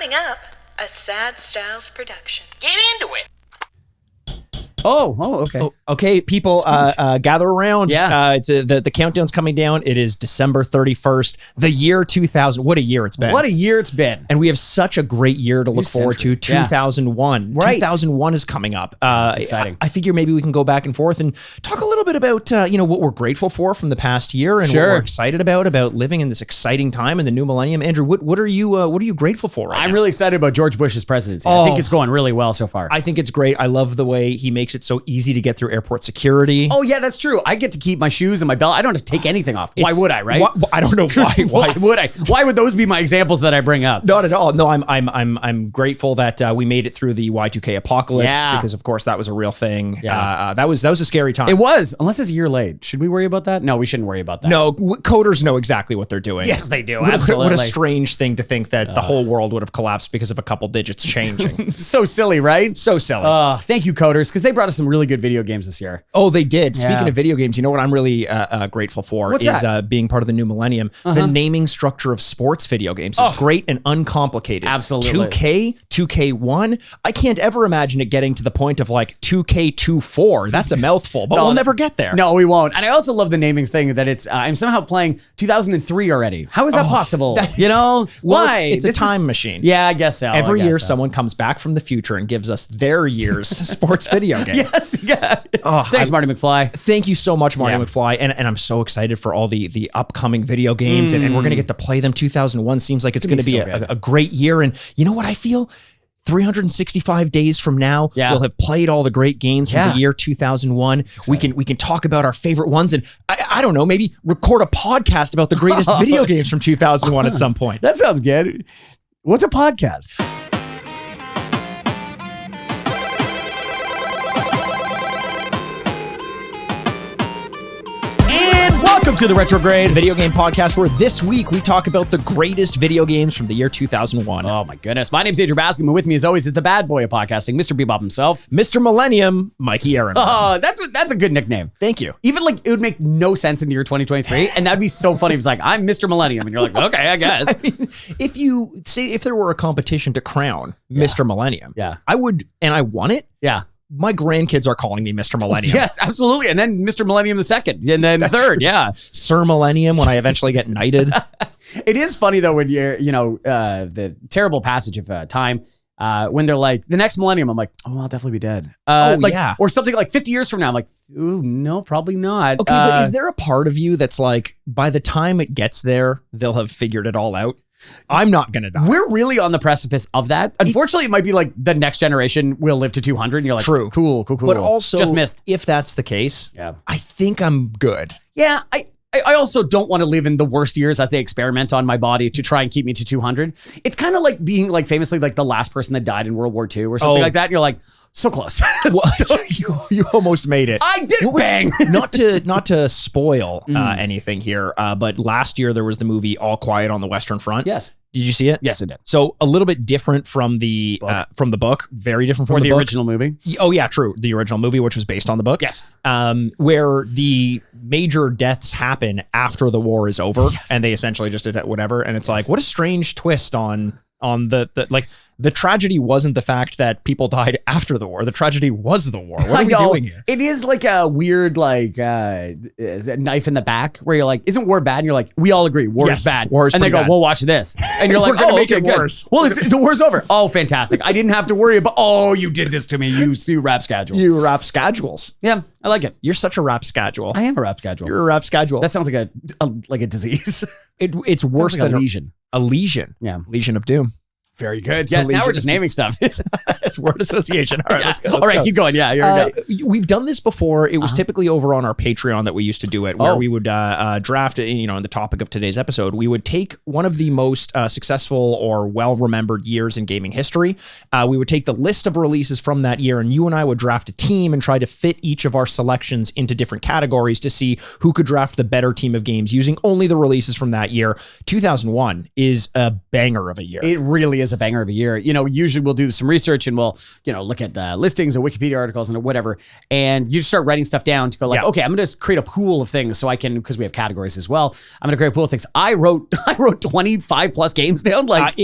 Coming up, a Sad Styles production. Get into it. Oh, okay. Okay, people, gather around. Yeah. It's the countdown's coming down. It is December 31st, the year 2000. What a year it's been. What a year it's been. And we have such a great year to look forward to. 2001. Right. 2001 is coming up. It's exciting. I figure maybe we can go back and forth and talk a little bit about, what we're grateful for from the past year and what we're excited about living in this exciting time in the new millennium. Andrew, what are you grateful for right now? I'm really excited about George Bush's presidency. I think it's going really well so far. I think it's great. I love the way he makes it so easy to get through airport security. Oh, yeah, that's true. I get to keep my shoes and my belt. I don't have to take anything off. Why would I, right? I don't know why. Why would I? Why would those be my examples that I bring up? Not at all. No, I'm grateful that we made it through the Y2K apocalypse because, of course, that was a real thing. Yeah. That was a scary time. It was, unless it's a year late. Should we worry about that? No, we shouldn't worry about that. No, coders know exactly what they're doing. Yes, they do. What Absolutely. a strange thing to think that the whole world would have collapsed because of a couple digits changing. So silly, right? So silly. Thank you, coders, because they brought us some really good video games this year. Oh, they did. Yeah. Speaking of video games, you know what I'm really grateful for What's is being part of the new millennium. The naming structure of sports video games is great and uncomplicated. Absolutely. 2K, 2K1. I can't ever imagine it getting to the point of like 2K24. That's a mouthful, but we'll never get there. No, we won't. And I also love the naming thing that it's, I'm somehow playing 2003 already. How is that possible? Why? It's a time machine. Yeah, I guess so. Every year someone comes back from the future and gives us their year's sports video game. Yes. Yeah. Thanks, Marty McFly. Thank you so much, Marty McFly. And I'm so excited for all the upcoming video games and we're going to get to play them. 2001 seems like it's going to be a great year. And you know what I feel? 365 days from now, we'll have played all the great games from the year 2001. We can talk about our favorite ones and I don't know, maybe record a podcast about the greatest video games from 2001 at some point. That sounds good. What's a podcast? Welcome to the Retrograde Video Game Podcast, where this week we talk about the greatest video games from the year 2001. Oh my goodness. My name's Andrew Bascom, and with me as always is the bad boy of podcasting, Mr. Bebop himself. Mr. Millennium, Mikey Aaron. Oh, that's a good nickname. Thank you. Even like it would make no sense in the year 2023, and that'd be so funny if it's like, I'm Mr. Millennium, and you're like, okay, I guess. I mean, if there were a competition to crown Mr. Millennium, I would, and I won it. Yeah. My grandkids are calling me Mr. Millennium. Yes, absolutely. And then Mr. Millennium the second, and then third. True. Yeah. Sir Millennium when I eventually get knighted. It is funny though when you're, the terrible passage of time, when they're like, the next millennium, I'm like, oh, I'll definitely be dead. Or something like 50 years from now, I'm like, ooh, no, probably not. Okay, but is there a part of you that's like, by the time it gets there, they'll have figured it all out? I'm not going to die. We're really on the precipice of that. Unfortunately, it might be like the next generation will live to 200 and you're like, true. Cool. But also, just missed. If that's the case, I think I'm good. Yeah, I also don't want to live in the worst years as they experiment on my body to try and keep me to 200. It's kind of like being like famously like the last person that died in World War II or something like that. And you're like, so close. You almost made it. I did bang. Not to spoil anything here, but last year there was the movie All Quiet on the Western Front. Yes. Did you see it? Yes, I did. So a little bit different from the book, very different from the book. Original movie. Oh yeah, true. The original movie, which was based on the book. Yes. Where the major deaths happen after the war is over, and they essentially just did whatever. And it's like, what a strange twist on the tragedy wasn't the fact that people died after the war. The tragedy was the war. What are we doing here? It is like a weird knife in the back where you're like, isn't war bad? And you're like, we all agree war is bad. War is and they go, bad. well, watch this. And you're like, We're gonna make okay, it good. worse. Well, the war's over. Oh, fantastic. I didn't have to worry about, you did this to me. You rap schedules. You rap schedules. Yeah, I like it. You're such a rap schedule. I am a rap schedule. You're a rap schedule. That sounds like a disease. It's worse than a lesion. A lesion. Yeah. Legion of Doom. Very good. Yes, now we're just naming stuff. It's word association. All right, let's go. All right, keep going. Yeah, you're good. We've done this before. It was typically over on our Patreon that we used to do it, where we would draft, in the topic of today's episode, we would take one of the most successful or well-remembered years in gaming history. We would take the list of releases from that year, and you and I would draft a team and try to fit each of our selections into different categories to see who could draft the better team of games using only the releases from that year. 2001 is a banger of a year. It really is a banger of a year. Usually we'll do some research and we'll, look at the listings and Wikipedia articles and whatever. And you just start writing stuff down to go like, okay, I'm going to create a pool of things so I can, because we have categories as well. I'm going to create a pool of things. I wrote 25 plus games down. Like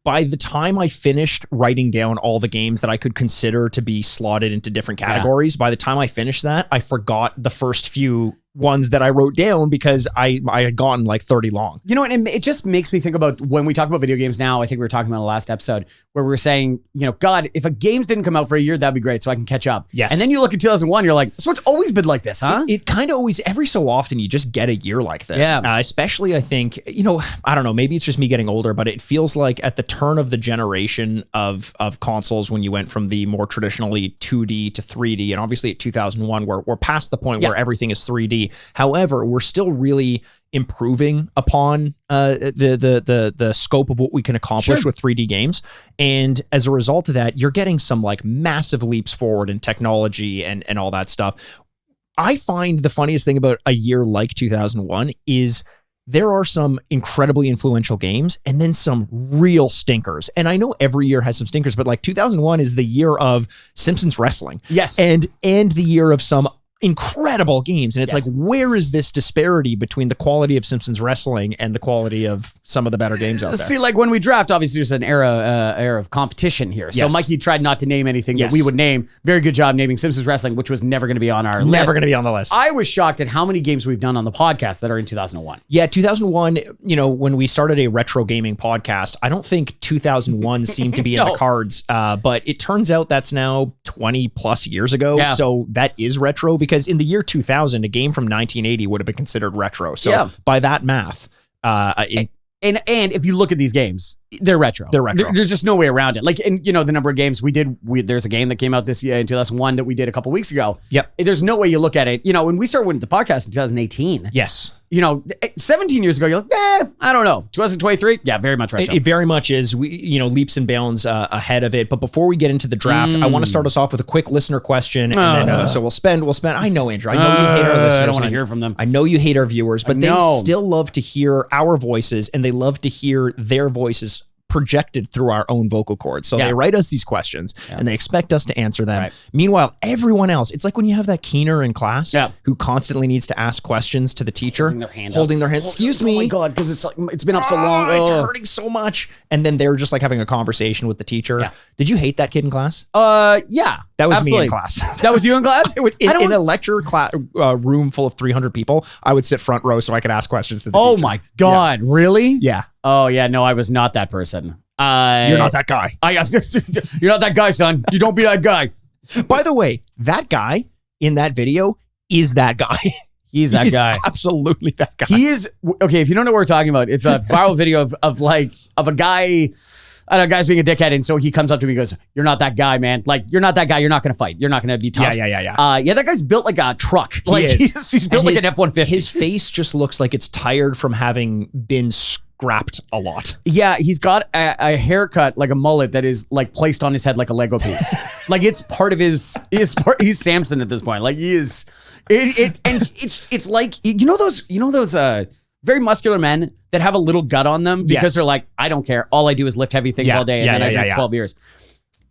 by the time I finished writing down all the games that I could consider to be slotted into different categories, by the time I finished that, I forgot the first few ones that I wrote down because I had gotten like 30 long. You know, and it just makes me think about when we talk about video games now. I think we were talking about in the last episode where we were saying, you know, God, if a games didn't come out for a year, that'd be great so I can catch up. Yes. And then you look at 2001, you're like, so it's always been like this, huh? It kind of always, every so often, you just get a year like this. Yeah. Especially, I think, you know, I don't know, maybe it's just me getting older, but it feels like at the turn of the generation of consoles, when you went from the more traditionally 2D to 3D, and obviously at 2001, we're past the point where everything is 3D. However, we're still really improving upon the scope of what we can accomplish with 3D games. And as a result of that, you're getting some like massive leaps forward in technology and all that stuff. I find the funniest thing about a year like 2001 is there are some incredibly influential games and then some real stinkers. And I know every year has some stinkers, but like 2001 is the year of Simpsons Wrestling. Yes. And the year of some incredible games. And it's like, where is this disparity between the quality of Simpsons Wrestling and the quality of some of the better games out there? See, like when we draft, obviously there's an era of competition here. So Mikey tried not to name anything that we would name. Very good job naming Simpsons Wrestling, which was never going to be on our list. Never going to be on the list. I was shocked at how many games we've done on the podcast that are in 2001. Yeah, 2001, you know, when we started a retro gaming podcast, I don't think 2001 seemed to be in the cards, but it turns out that's now 20 plus years ago. Yeah. So that is retro because in the year 2000, a game from 1980 would have been considered retro. So by that math, and if you look at these games, they're retro. They're retro. There's just no way around it. Like, and you know, the number of games there's a game that came out this year in 2001 that we did a couple weeks ago. Yep. There's no way you look at it. You know, when we started with the podcast in 2018. Yes. You know, 17 years ago, you're like, I don't know. 2023? Yeah, very much retro. It very much is, leaps and bounds ahead of it. But before we get into the draft, I want to start us off with a quick listener question. And then, so we'll spend, I know, Andrew, I know you hate our listeners. I don't want to hear from them. I know you hate our viewers, but they still love to hear our voices and they love to hear their voices projected through our own vocal cords. So they write us these questions and they expect us to answer them. Right. Meanwhile, everyone else, it's like when you have that keener in class who constantly needs to ask questions to the teacher, holding their hand. Excuse me. Oh my God, because it's been up so long. It's hurting so much. And then they're just like having a conversation with the teacher. Yeah. Did you hate that kid in class? Yeah. That was me in class. That was you in class? In a lecture room full of 300 people, I would sit front row so I could ask questions to the teacher. Oh my God, really? Yeah. Oh yeah, no, I was not that person. You're not that guy. You're not that guy, son. You don't be that guy. By the way, that guy in that video is that guy. He's that guy. Absolutely that guy. He is. Okay, if you don't know what we're talking about, it's a viral video of a guy. I don't know, guy's being a dickhead, and so he comes up to me and goes, "You're not that guy, man. Like, you're not that guy. You're not going to fight. You're not going to be tough." Yeah. That guy's built like a truck. Like he's built like an F-150. His face just looks like it's tired from having been scrapped a lot. Yeah, he's got a haircut like a mullet that is like placed on his head like a Lego piece. Like it's part of his. He's Samson at this point. Like he is. It's like you know those very muscular men that have a little gut on them because they're like, I don't care. All I do is lift heavy things all day and then I drink 12 beers.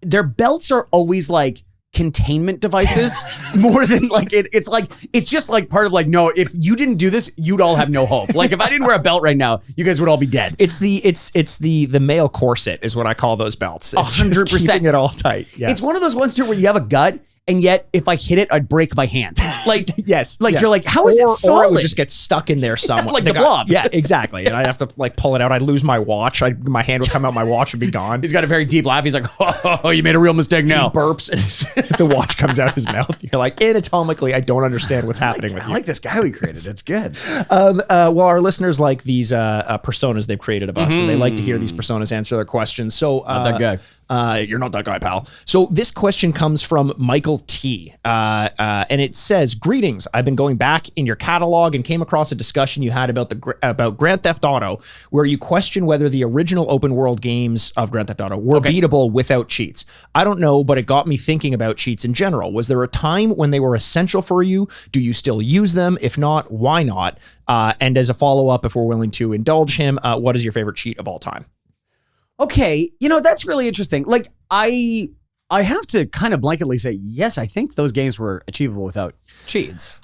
Their belts are always like containment devices more than like it's just like part of like, no, if you didn't do this, you'd all have no hope. Like if I didn't wear a belt right now, you guys would all be dead. It's the male corset is what I call those belts. 100%. Keeping it all tight. Yeah. It's one of those ones too where you have a gut and yet if I hit it, I'd break my hand. Like, you're like, how is it solid? Or it would just get stuck in there somewhere. Like the blob. Yeah, exactly. And I'd have to like pull it out. I'd lose my watch. My hand would come out, my watch would be gone. He's got a very deep laugh. He's like, oh, you made a real mistake now. He burps and the watch comes out his mouth. You're like, anatomically, I don't understand what's happening with you. I like this guy we created. It's good. Well, our listeners like these personas they've created of us, and they like to hear these personas answer their questions. So not that guy. You're not that guy, pal. So this question comes from Michael T. And it says, "Greetings. I've been going back in your catalog and came across a discussion you had about Grand Theft Auto, where you question whether the original open world games of Grand Theft Auto were beatable without cheats. I don't know, but it got me thinking about cheats in general. Was there a time when they were essential for you? Do you still use them? If not, why not? And as a follow-up, if we're willing to indulge him, what is your favorite cheat of all time?" Okay, that's really interesting. Like I I have to kind of blanketly say, yes, I think those games were achievable without cheats.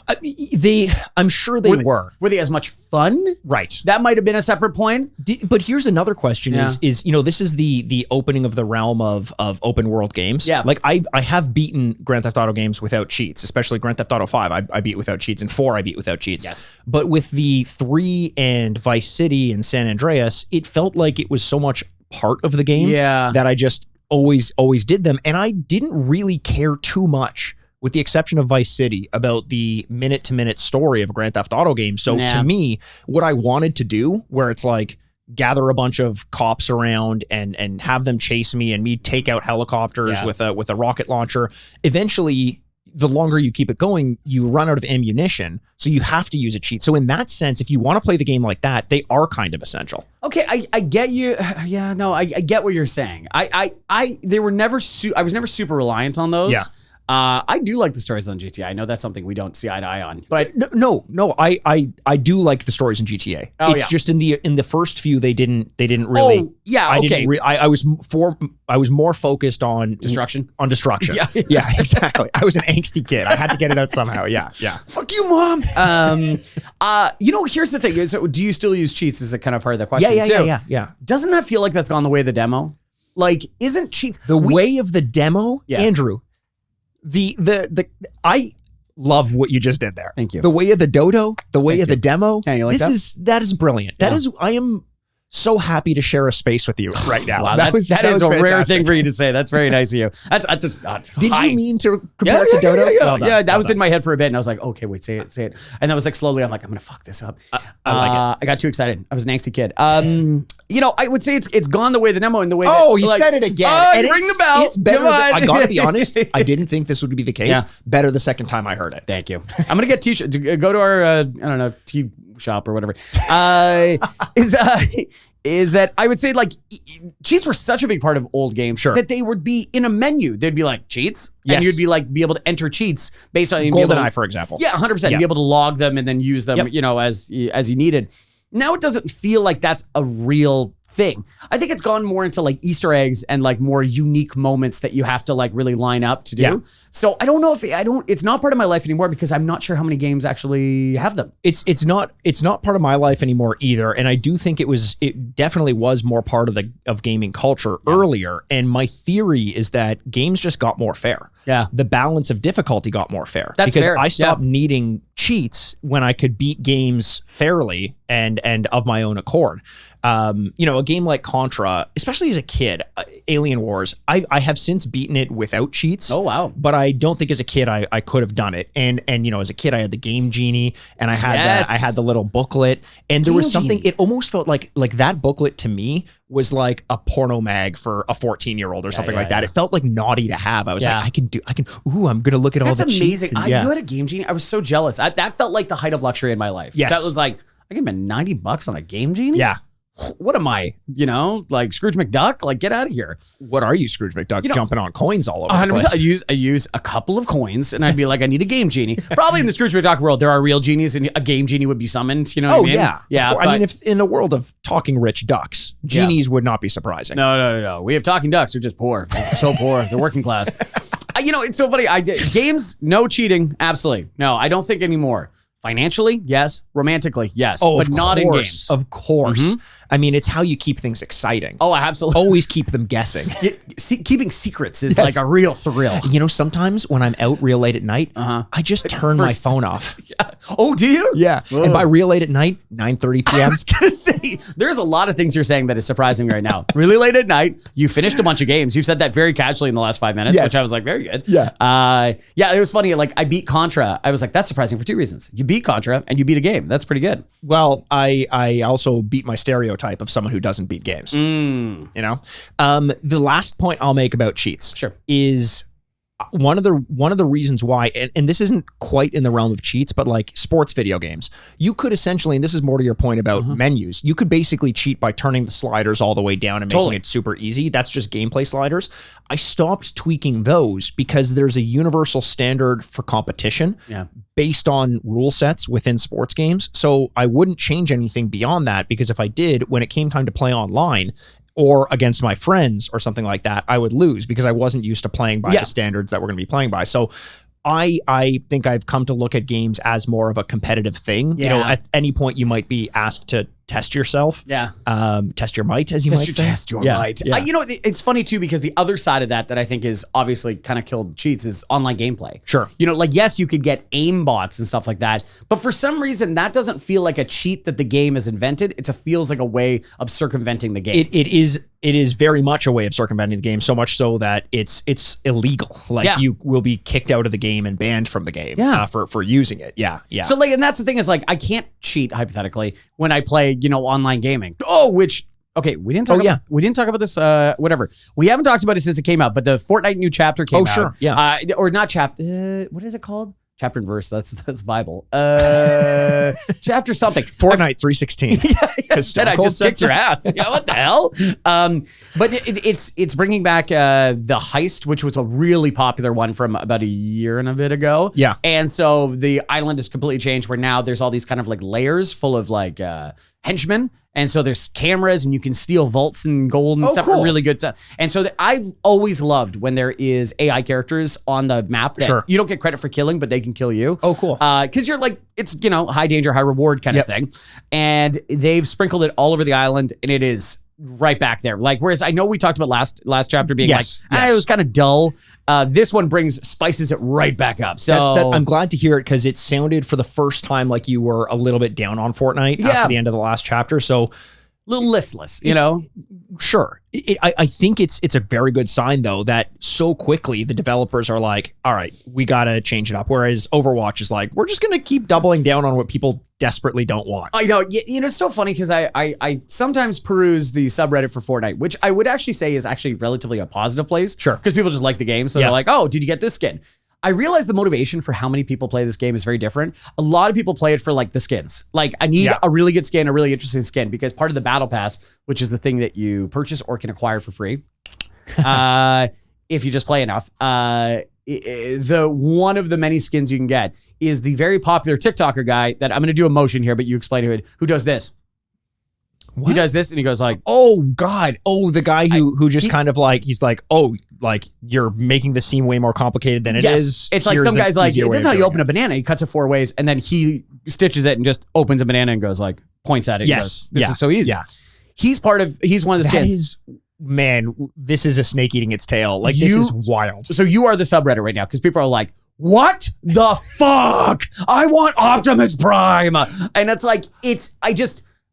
I'm sure they were. Were they as much fun? Right. That might have been a separate point. But here's another question: is this is the opening of the realm of open world games. Yeah. Like I have beaten Grand Theft Auto games without cheats, especially Grand Theft Auto 5. I beat without cheats, and 4 I beat without cheats. Yes. But with the 3 and Vice City and San Andreas, it felt like it was so much part of the game that I just always did them, and I didn't really care too much, with the exception of Vice City, about the minute-to-minute story of a Grand Theft Auto game. So to me, what I wanted to do, where it's like gather a bunch of cops around and have them chase me and me take out helicopters with a rocket launcher, eventually, the longer you keep it going, you run out of ammunition. So you have to use a cheat. So in that sense, if you want to play the game like that, they are kind of essential. Okay, I get you. Yeah, no, I get what you're saying. I was never super reliant on those. Yeah. I do like the stories on GTA. I know that's something we don't see eye to eye on, but no, I do like the stories in GTA. It's just in the first few they didn't really. Oh, yeah, okay. I was more focused on destruction. Yeah, exactly. I was an angsty kid. I had to get it out somehow. Yeah. Fuck you, Mom. Here's the thing. So do you still use cheats? Is a kind of part of the question. Yeah. Doesn't that feel like that's gone the way of the demo? Like, isn't cheats the way of the demo, Andrew? I love what you just did there. Thank you. The way of the dodo, the way of the demo. Yeah, you like that? That is brilliant. Yeah. I am so happy to share a space with you right now. Wow, that is a rare thing for you to say. That's very nice of you. That's just. Did you mean to compare it to dodo? Yeah, that was in my head for a bit, and I was like, okay, wait, say it. And that was like slowly, I'm like, I'm gonna fuck this up. I like it. I got too excited. I was an angsty kid. I would say it's gone the way of the demo and the way. He said it again. And ring the bell. It's better. I gotta be honest. I didn't think this would be the case. Yeah. Better the second time I heard it. Thank you. I'm gonna get t-shirt. Go to our tea shop or whatever. Is that I would say like cheats were such a big part of old games that they would be in a menu. They'd be like cheats, and you'd be like be able to enter cheats based on GoldenEye, for example. Yeah, 100%. Be able to log them and then use them, as you needed. Now it doesn't feel like that's a real thing. I think it's gone more into like Easter eggs and like more unique moments that you have to like really line up to do. Yeah. So I don't know if it's not part of my life anymore because I'm not sure how many games actually have them. It's not part of my life anymore either. And I do think it definitely was more part of gaming culture earlier. And my theory is that games just got more fair. Yeah. The balance of difficulty got more fair. That's because fair. I stopped needing cheats when I could beat games fairly and of my own accord. A game like Contra, especially as a kid, Alien Wars, I have since beaten it without cheats. Oh, wow. But I don't think as a kid I could have done it. And as a kid I had the Game Genie and I had the little booklet, and there was something, it almost felt like that booklet to me was like a porno mag for a 14-year-old or something like that. It felt like naughty to have. I was like, I'm going to look at all the cheats. That's amazing. You had a Game Genie. I was so jealous. That felt like the height of luxury in my life. Yes. That was like, I can spend $90 on a Game Genie? Yeah. What am I, like Scrooge McDuck? Like, get out of here. What are you, Scrooge McDuck, jumping on coins all over 100%. the place? I use a couple of coins and I'd be like, I need a Game Genie. Probably in the Scrooge McDuck world, there are real genies and a Game Genie would be summoned. You know what I mean? Yeah. Yeah. I mean, if in the world of talking rich ducks, genies would not be surprising. No. We have talking ducks. They're just poor. They're so poor. They're working class. It's so funny. Games, no cheating. Absolutely. No, I don't think anymore. Financially, yes. Romantically, yes. But not in games. Of course. Mm-hmm. I mean, it's how you keep things exciting. Oh, absolutely. Always keep them guessing. Keeping secrets is like a real thrill. Sometimes when I'm out real late at night, I just turn my phone off. Yeah. Oh, do you? Yeah. Ugh. And by real late at night, 9:30 p.m. I was going to say, there's a lot of things you're saying that is surprising me right now. Really late at night, you finished a bunch of games. You've said that very casually in the last 5 minutes, which I was like, very good. Yeah. It was funny. Like, I beat Contra. I was like, that's surprising for 2 reasons. You beat Contra and you beat a game. That's pretty good. Well, I also beat my stereotype of someone who doesn't beat games. The last point I'll make about cheats is one of the reasons why, and this isn't quite in the realm of cheats, but like sports video games, you could essentially, and this is more to your point about menus, you could basically cheat by turning the sliders all the way down and making it super easy. That's just gameplay sliders. I stopped tweaking those because there's a universal standard for competition based on rule sets within sports games. So I wouldn't change anything beyond that, because if I did, when it came time to play online, or against my friends or something like that, I would lose because I wasn't used to playing by the standards that we're going to be playing by. So I think I've come to look at games as more of a competitive thing. You know, at any point you might be asked to test yourself. Test your might, as you might say. Test your might. You know, it's funny too, because the other side of that I think is obviously kind of killed cheats is online gameplay. Sure. You know, like, yes, you could get aim bots and stuff like that, but for some reason that doesn't feel like a cheat that the game has invented. It feels like a way of circumventing the game. It is very much a way of circumventing the game, so much so that it's illegal. Like you will be kicked out of the game and banned from the game for using it. Yeah. So like, and that's the thing is like, I can't cheat hypothetically when I play, you know, online gaming. Okay, we didn't talk about this. Whatever. We haven't talked about it since it came out, but the Fortnite new chapter came out. Sure. Yeah. Or not chapter. What is it called? Chapter and verse. That's Bible. Chapter something. Fortnite 316. Said I just kicked your ass. Yeah, what the hell? But it's bringing back the heist, which was a really popular one from about a year and a bit ago. Yeah. And so the island is completely changed, where now there's all these kind of like layers full of like henchmen. And so there's cameras and you can steal vaults and gold and stuff. Cool. Really good stuff. And so I've always loved when there is AI characters on the map that you don't get credit for killing, but they can kill you. Oh, cool. Because you're like, it's, you know, high danger, high reward kind of thing. And they've sprinkled it all over the island, and it is right back there. Like, whereas I know we talked about last chapter being it was kind of dull. This one spices it right back up. So I'm glad to hear it, because it sounded for the first time like you were a little bit down on Fortnite after the end of the last chapter. So a little listless, you know? Sure. I think it's a very good sign, though, that so quickly the developers are like, all right, we got to change it up. Whereas Overwatch is like, we're just going to keep doubling down on what people desperately don't want. I know. You know, it's so funny because I sometimes peruse the subreddit for Fortnite, which I would actually say is actually relatively a positive place. Sure. Because people just like the game. So they're like, oh, did you get this skin? I realize the motivation for how many people play this game is very different. A lot of people play it for like the skins. Like, I need a really good skin, a really interesting skin, because part of the battle pass, which is the thing that you purchase or can acquire for free, if you just play enough, the one of the many skins you can get is the very popular TikToker guy that I'm going to do a motion here, but you explain to it, who does this. What? He does this and he goes like, oh God. Oh, the guy who just kind of like, he's like, oh, like you're making this seem way more complicated than it is. It's like some guy's like, this is how you open a banana. He cuts it 4 ways and then he stitches it and just opens a banana and goes like, points at it. Yes. And goes, this is so easy. Yeah. He's one of the skins. Man, this is a snake eating its tail. Like, this is wild. So you are the subreddit right now, because people are like, what the fuck? I want Optimus Prime. And it's like,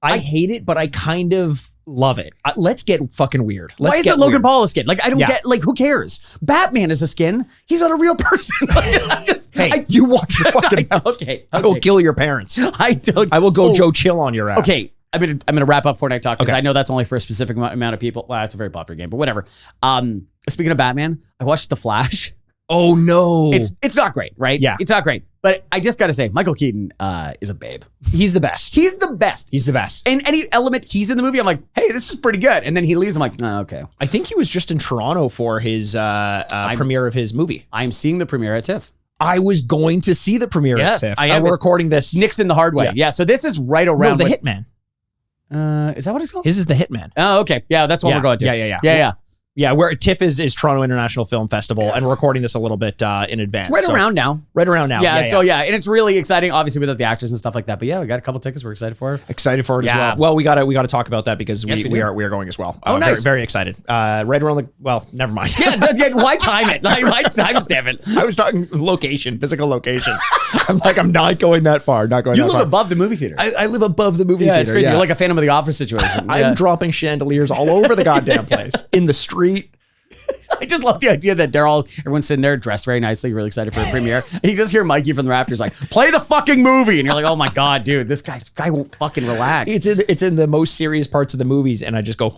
I hate it, but I kind of love it. Let's get fucking weird. Why is it Logan Paul a skin? Like, I don't get, like, who cares? Batman is a skin. He's not a real person. You watch your fucking mouth. Okay. I will kill your parents. I will go Joe Chill on your ass. Okay. I'm gonna wrap up Fortnite talk, because I know that's only for a specific amount of people. Well, it's a very popular game, but whatever. Speaking of Batman, I watched The Flash. Oh no. It's not great, right? Yeah. It's not great. But I just gotta say, Michael Keaton is a babe. He's the best. He's the best. He's the best. And any element he's in the movie, I'm like, hey, this is pretty good. And then he leaves, I'm like, oh, okay. I think he was just in Toronto for his premiere of his movie. I'm seeing the premiere at TIFF. I was going to see the premiere at TIFF. I am. We're recording this. Nixon the hard way. Yeah. So this is right around. No, the Hitman. Is that what it's called? His is the Hitman. Oh, okay. Yeah, that's what we're going to. Yeah. Yeah, where TIFF is Toronto International Film Festival, and we're recording this a little bit in advance. It's right around now. Yeah. So and it's really exciting, obviously, without the actors and stuff like that. But yeah, we got a couple tickets we're excited for. Excited for it as well. Well, we got to talk about that, because we are going as well. Oh, nice. Very excited. Right around never mind. Why time it? Like, why timestamp it? I was talking location, physical location. I'm like, I'm not going that far. You live above the movie theater. I live above the movie theater. Yeah, it's crazy. You're like a Phantom of the Opera situation. I'm dropping chandeliers all over the goddamn place. In the street. I just love the idea that everyone's sitting there dressed very nicely, really excited for the premiere. And you just hear Mikey from the rafters like, play the fucking movie. And you're like, oh my God, dude, this guy won't fucking relax. It's in the most serious parts of the movies. And I just go,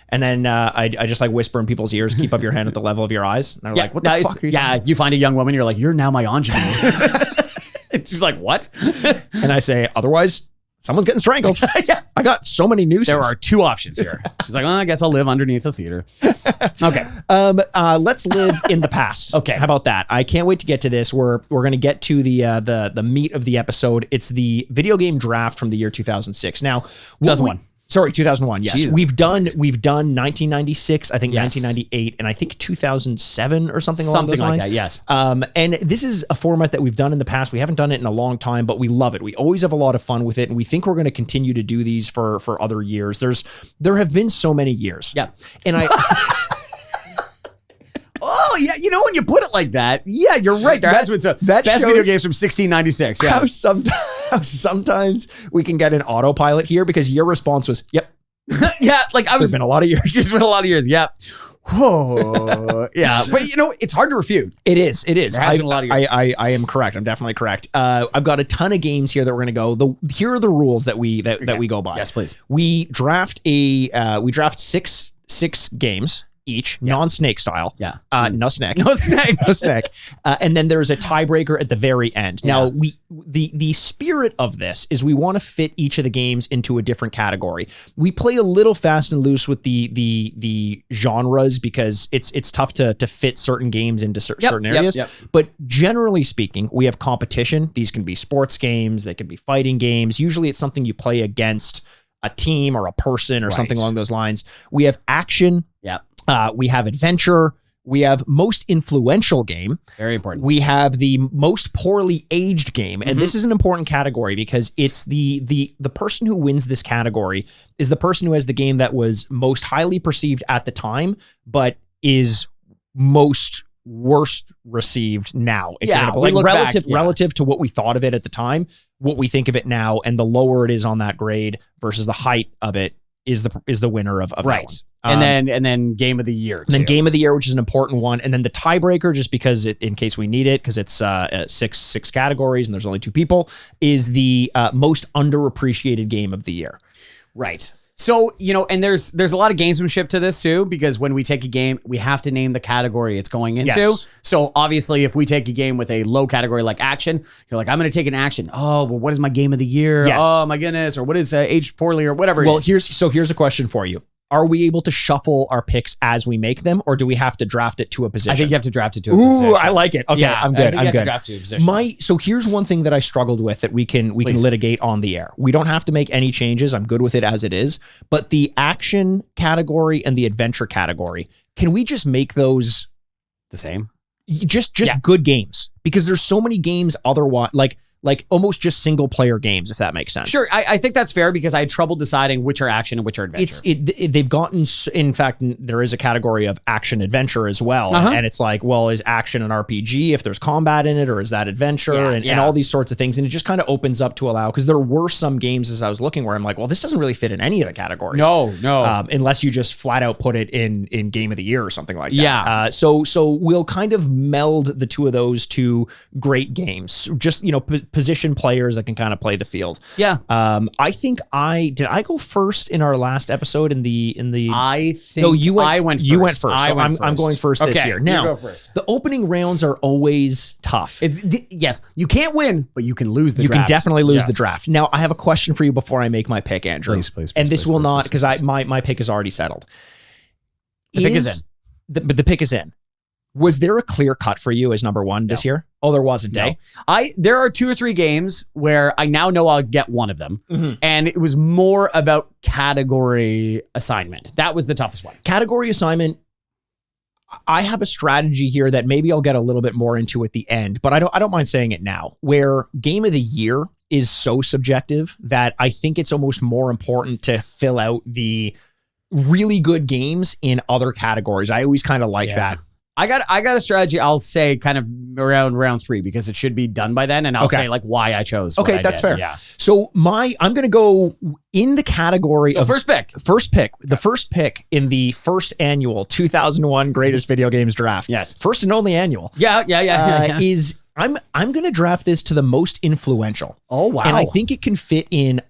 and then I just like whisper in people's ears, keep up your hand at the level of your eyes. And they're like, what the fuck are you talking about? You find a young woman, you're like, you're now my ingenue. She's like, what? And I say, otherwise, someone's getting strangled. I got so many nooses. There are 2 options here. She's like, well, I guess I'll live underneath a theater. Okay. Let's live in the past. Okay. How about that? I can't wait to get to this. We're going to get to the meat of the episode. It's the video game draft from the year 2006. Now, Sorry, 2001. Yes, Jesus. we've done 1996, I think Yes. 1998, and I think 2007 or something along those like lines. that. Yes. And this is a format that we've done in the past. We haven't done it in a long time, but we love it. We always have a lot of fun with it, and we think we're going to continue to do these for other years. There have been so many years. Yeah. And I. Oh yeah, you know when you put it like that, yeah, you're right. There has been some best video games from 1696. Yeah. How sometimes we can get an autopilot here because your response was, "Yep." Yeah, like There's been a lot of years. It's been a lot of years. Yeah. Whoa. Yeah, but you know it's hard to refute. It is. It is. There has been a lot of years. I am correct. I'm definitely correct. I've got a ton of games here that we're going to go. Here are the rules that we go by. Yes, please. We draft six games each, non-snake style. Yeah. No snake. No snake. No snake. And then there's a tiebreaker at the very end. Now, the spirit of this is we want to fit each of the games into a different category. We play a little fast and loose with the genres because it's tough to fit certain games into certain areas. But generally speaking, we have competition. These can be sports games. They can be fighting games. Usually it's something you play against a team or a person or something along those lines. We have action. Yeah. We have adventure. We have most influential game. Very important. We have the most poorly aged game. And this is an important category because it's the person who wins this category is the person who has the game that was most highly perceived at the time, but is most worst received now. Relative to what we thought of it at the time, what we think of it now, and the lower it is on that grade versus the height of it is the winner of that one. And then game of the year. And then game of the year, which is an important one. And then the tiebreaker, just because in case we need it, because it's six categories and there's only 2 people, is the most underappreciated game of the year. Right. So, you know, and there's a lot of gamesmanship to this too, because when we take a game, we have to name the category it's going into. Yes. So obviously if we take a game with a low category like action, you're like, I'm going to take an action. Oh, well, what is my game of the year? Yes. Oh my goodness. Or what is aged poorly or whatever. Well, here's a question for you. Are we able to shuffle our picks as we make them, or do we have to draft it to a position? I think you have to draft it to a position. Ooh, I like it. Okay, Yeah, I'm good. I think you I'm have to good. draft to a position. So here's one thing that I struggled with that we can litigate on the air. We don't have to make any changes. I'm good with it as it is. But the action category and the adventure category, can we just make those the same? Just good games? Because there's so many games otherwise, like almost just single player games, if that makes sense. Sure, I think that's fair because I had trouble deciding which are action and which are adventure. They've gotten, in fact, there is a category of action adventure as well. And it's like, well, is action an RPG if there's combat in it, or is that adventure and all these sorts of things? And it just kind of opens up to allow, because there were some games as I was looking where I'm like, well, this doesn't really fit in any of the categories. No. Unless you just flat out put it in game of the year or something like that. Yeah. So we'll kind of meld the two of those to great games, just, position players that can kind of play the field. Yeah. I think did I go first in our last episode in the I think you went first. So I'm I'm going first this year. Now, you go first. The opening rounds are always tough. Yes, you can't win, but you can lose the You draft. can definitely lose the draft. Now, I have a question for you before I make my pick, Andrew. Please. And this will not, because my pick is already settled. The pick is in. The pick is in. Was there a clear cut for you as number one this year? Oh, there wasn't, No. eh? There are 2 or 3 games where I now know I'll get one of them. And it was more about category assignment. That was the toughest one. Category assignment. I have a strategy here that maybe I'll get a little bit more into at the end, but I don't mind saying it now, where game of the year is so subjective that I think it's almost more important to fill out the really good games in other categories. I always kind of like that. I got a strategy. I'll say kind of around round 3 because it should be done by then, and I'll say like why I chose. Okay, that's fair. Yeah. So I'm going to go in the category of first pick. The first pick in the first annual 2001 Greatest Video Games Draft. Yes. First and only annual. Yeah. Is I'm going to draft this to the most influential. Oh wow! And I think it can fit in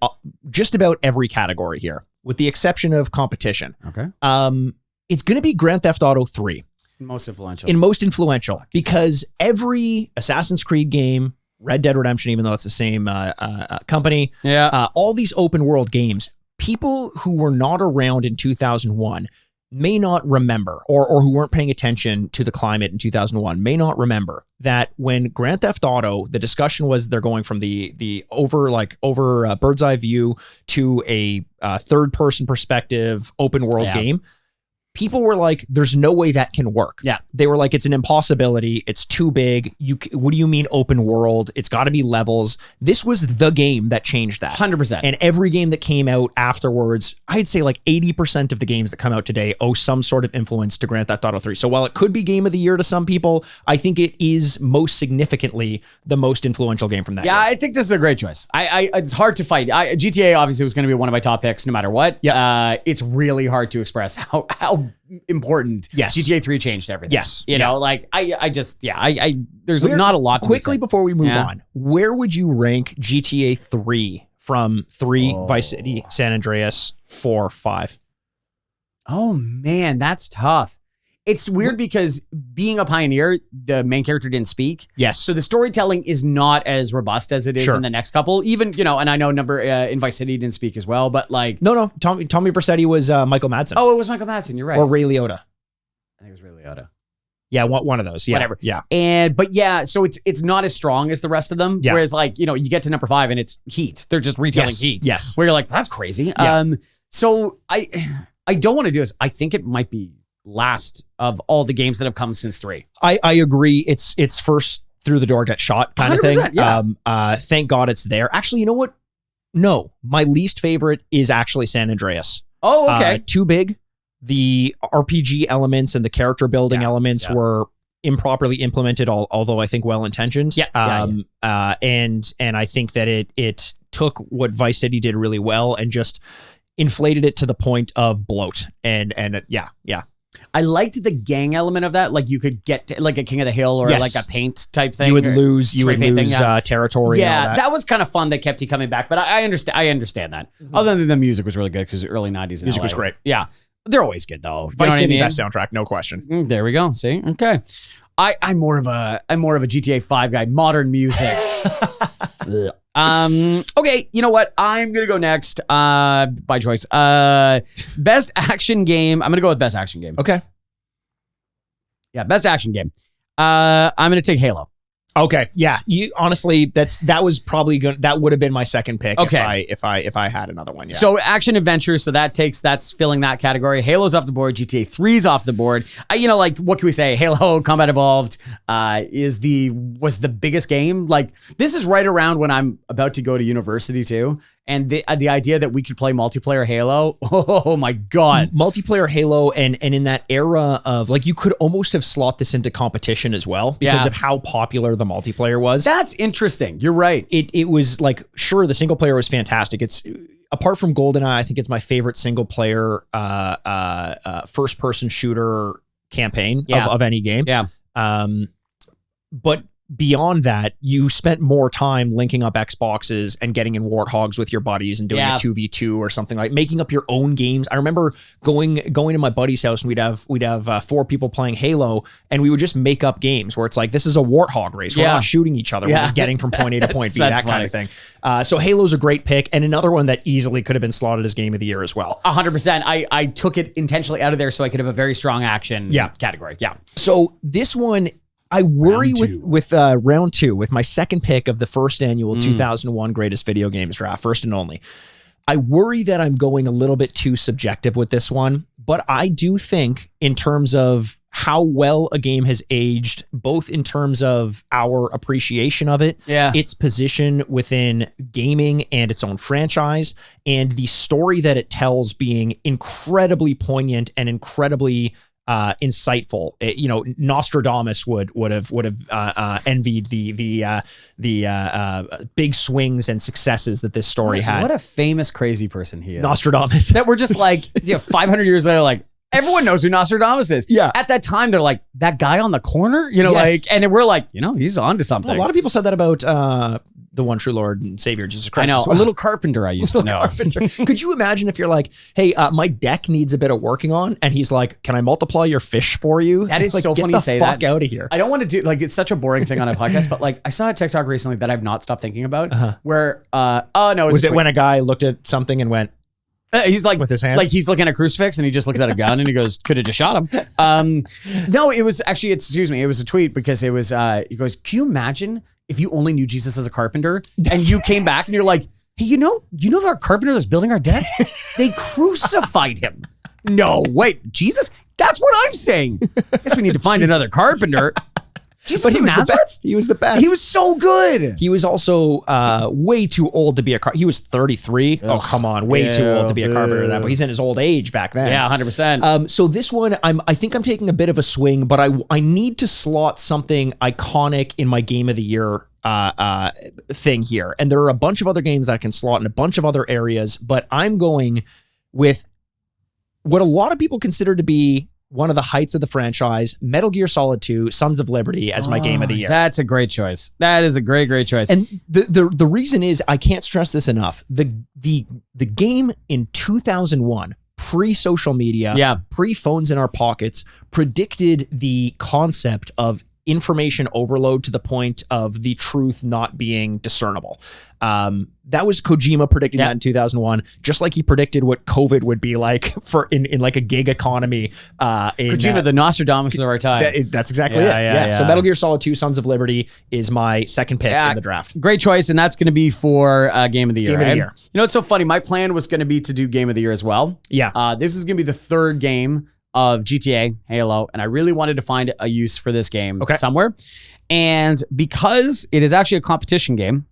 just about every category here, with the exception of competition. Okay. It's going to be Grand Theft Auto 3. Most influential. Because every Assassin's Creed game, Red Dead Redemption, even though it's the same company, all these open world games, people who were not around in 2001 may not remember, or who weren't paying attention to the climate in 2001 may not remember that when Grand Theft Auto, the discussion was they're going from the over bird's eye view to a third person perspective open world game. People were like, there's no way that can work. Yeah. They were like, it's an impossibility. It's too big. What do you mean open world? It's got to be levels. This was the game that changed that. 100%. And every game that came out afterwards, I'd say like 80% of the games that come out today owe some sort of influence to Grand Theft Auto 3. So while it could be game of the year to some people, I think it is most significantly the most influential game from that year. I think this is a great choice. It's hard to fight. GTA obviously was going to be one of my top picks no matter what. Yeah. It's really hard to express how important GTA 3 changed everything. Yes. You know, like there's not a lot to quickly say. Before we move on, where would you rank GTA 3 from 3, Vice City, San Andreas, 4, 5? Oh man, that's tough. It's weird because being a pioneer, the main character didn't speak. Yes. So the storytelling is not as robust as it is in the next couple. Even, and I know in Vice City didn't speak as well, but like... No. Tommy Vercetti was Michael Madsen. Oh, it was Michael Madsen. You're right. Or Ray Liotta. I think it was Ray Liotta. Yeah, one of those. Yeah. Whatever. Yeah. But so it's not as strong as the rest of them. Yeah. Whereas like, you get to number 5 and it's Heat. They're just retelling Heat. Yes. Where you're like, that's crazy. Yeah. So I don't want to do this. I think it might be last of all the games that have come since 3. I agree. It's first through the door, get shot kind of thing. Yeah. Thank God it's there. Actually, you know what? No, my least favorite is actually San Andreas. Oh, okay. Too big. The RPG elements and the character building elements were improperly implemented, although I think well-intentioned. And I think that it took what Vice City did really well and just inflated it to the point of bloat. And I liked the gang element of that. Like you could get to, like a King of the Hill or like a paint type thing. You would lose territory. Yeah, and all that was kind of fun. That kept you coming back. But I understand that. Mm-hmm. Other than the music was really good because early 90s music was great. Yeah. They're always good though. Vice City best soundtrack, no question. There we go. See? Okay. I'm more of a GTA 5 guy. Modern music. Okay, you know what? I'm gonna go next. By choice. Best action game. I'm gonna go with best action game. Okay. Yeah, best action game. I'm gonna take Halo. Okay. Yeah. You honestly, that was probably good. That would have been my second pick. Okay. If I had another one. Yeah. So action adventure. So that's filling that category. Halo's off the board. GTA 3's off the board. Like what can we say? Halo Combat Evolved was the biggest game. Like this is right around when I'm about to go to university too. And the idea that we could play multiplayer Halo, oh my God. Multiplayer Halo and in that era of like, you could almost have slot this into competition as well because of how popular the multiplayer was. That's interesting. You're right. It was like, sure, the single player was fantastic. It's apart from GoldenEye, I think it's my favorite single player first person shooter campaign of any game. Yeah. But beyond that, you spent more time linking up Xboxes and getting in Warthogs with your buddies and doing a 2v2 or something, like making up your own games. I remember going to my buddy's house and we'd have 4 people playing Halo and we would just make up games where it's like, this is a Warthog race. We're not shooting each other. We're just getting from point A to point B, that kind of thing. So Halo's a great pick and another one that easily could have been slotted as game of the year as well. 100%. I took it intentionally out of there so I could have a very strong action category. Yeah. So this one, I worry with round 2, with my second pick of the first annual 2001 Greatest Video Games Draft, first and only. I worry that I'm going a little bit too subjective with this one, but I do think in terms of how well a game has aged, both in terms of our appreciation of it, its position within gaming and its own franchise, and the story that it tells being incredibly poignant and incredibly insightful. Nostradamus would have envied the big swings and successes that this story had. What a famous crazy person he is. Nostradamus. That we're just like 500 years later, like everyone knows who Nostradamus is. Yeah. At that time, they're like, that guy on the corner, and we're like, he's on to something. A lot of people said that about the one true Lord and Savior, Jesus Christ. I know. A little carpenter I used to know. Could you imagine if you're like, hey, my deck needs a bit of working on, and he's like, can I multiply your fish for you? That is like, so funny to say that. Get the fuck out of here. I don't want to do, it's such a boring thing on a podcast, but I saw a TikTok recently that I've not stopped thinking about where, was it when a guy looked at something and went, He's like with his hands, like he's looking at a crucifix and he just looks at a gun and he goes, could have just shot him. No, it was actually, it was a tweet because it was, he goes, can you imagine if you only knew Jesus as a carpenter and you came back and you're like, hey, you know our carpenter that's building our deck? They crucified him. No, wait, Jesus? That's what I'm saying. Guess we need to find another carpenter. Jesus, but he was the best. He was the best. He was so good. He was also way too old to be a carpenter. He was 33. Oh, come on. Way too old to be a carpenter. That, but he's in his old age back then. Yeah, 100%. So this one, I think I'm taking a bit of a swing, but I need to slot something iconic in my game of the year thing here. And there are a bunch of other games that I can slot in a bunch of other areas, but I'm going with what a lot of people consider to be one of the heights of the franchise, Metal Gear Solid 2, Sons of Liberty, as my game of the year. That's a great choice. That is a great choice. And the reason is, I can't stress this enough. The game in 2001, pre-social media, pre-phones in our pockets, predicted the concept of information overload to the point of the truth not being discernible. That was Kojima predicting that in 2001, just like he predicted what COVID would be like for in like a gig economy. Kojima, the Nostradamus of our time. That's exactly it. So Metal Gear Solid 2, Sons of Liberty is my second pick in the draft. Great choice, and that's going to be for Game of the Year. Game of the Year. You know, it's so funny. My plan was going to be to do Game of the Year as well. Yeah. This is going to be the third game of GTA, Halo, and I really wanted to find a use for this game somewhere. And because it is actually a competition game,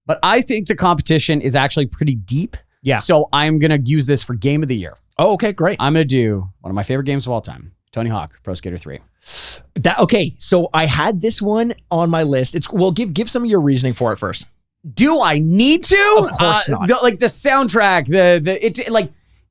but I think the competition is actually pretty deep. Yeah. So I'm going to use this for Game of the Year. Oh, okay, great. I'm going to do one of my favorite games of all time, Tony Hawk Pro Skater 3. Okay, so I had this one on my list. Give some of your reasoning for it first. Do I need to? Of course not. The soundtrack,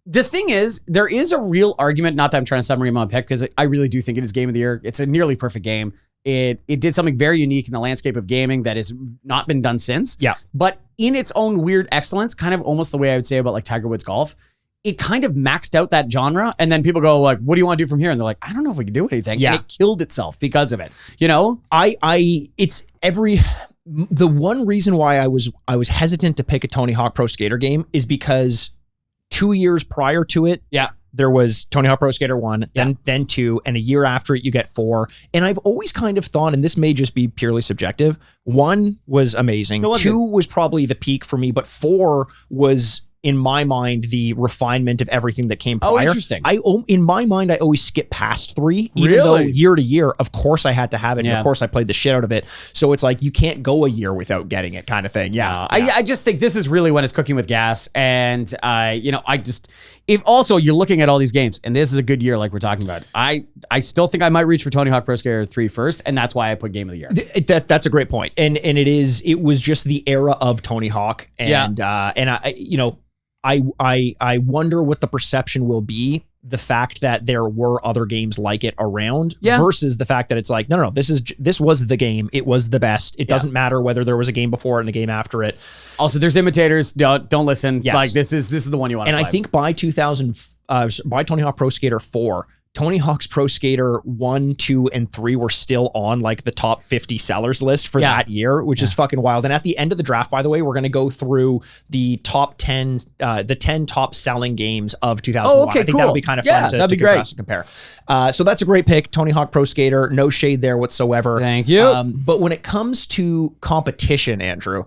the thing is, there is a real argument, not that I'm trying to summary my pick, because I really do think it is Game of the Year. It's a nearly perfect game. It did something very unique in the landscape of gaming that has not been done since. Yeah. But in its own weird excellence, kind of almost the way I would say about like Tiger Woods golf, it kind of maxed out that genre. And then people go like, what do you want to do from here? And they're like, I don't know if we can do anything. Yeah. And it killed itself because of it. You know? The one reason why I was hesitant to pick a Tony Hawk Pro Skater game is because 2 years prior to it, there was Tony Hawk Pro Skater 1, then 2, and a year after it, you get 4. And I've always kind of thought, and this may just be purely subjective, 1 was amazing. 2 was probably the peak for me, but 4 was, in my mind, the refinement of everything that came prior. Oh, interesting. In my mind, I always skip past 3, even though year to year, of course I had to have it. And of course I played the shit out of it. So it's like, you can't go a year without getting it kind of thing. I just think this is really when it's cooking with gas. And, if also you're looking at all these games and this is a good year, like we're talking about, I still think I might reach for Tony Hawk Pro Skater 3 first. And that's why I put Game of the Year. That's a great point. And it was just the era of Tony Hawk. And I wonder what the perception will be, the fact that there were other games like it around versus the fact that it's like, no, this was the game. It was the best. It doesn't matter whether there was a game before it and a game after it. Also, there's imitators. Don't listen. Yes. Like this is the one you want to play. And I think by by Tony Hawk Pro Skater 4, Tony Hawk's Pro Skater 1, 2, and 3 were still on like the top 50 sellers list for that year, which is fucking wild. And at the end of the draft, by the way, we're going to go through the top 10, the 10 top selling games of 2001. Oh, okay, I think that'll be kind of fun to contrast and compare. So that's a great pick. Tony Hawk Pro Skater, no shade there whatsoever. Thank you. But when it comes to competition, Andrew,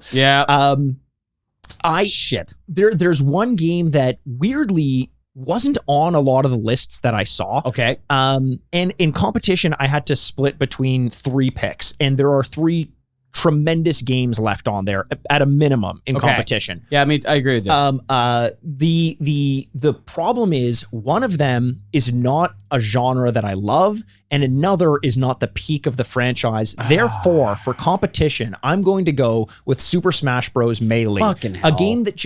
there's one game that weirdly wasn't on a lot of the lists that I saw. Okay. And in competition, I had to split between 3 picks, and there are 3 tremendous games left on there at a minimum in competition. Yeah, I agree with you. The problem is one of them is not a genre that I love, and another is not the peak of the franchise. Therefore, for competition, I'm going to go with Super Smash Bros. Melee. Fucking hell. A game that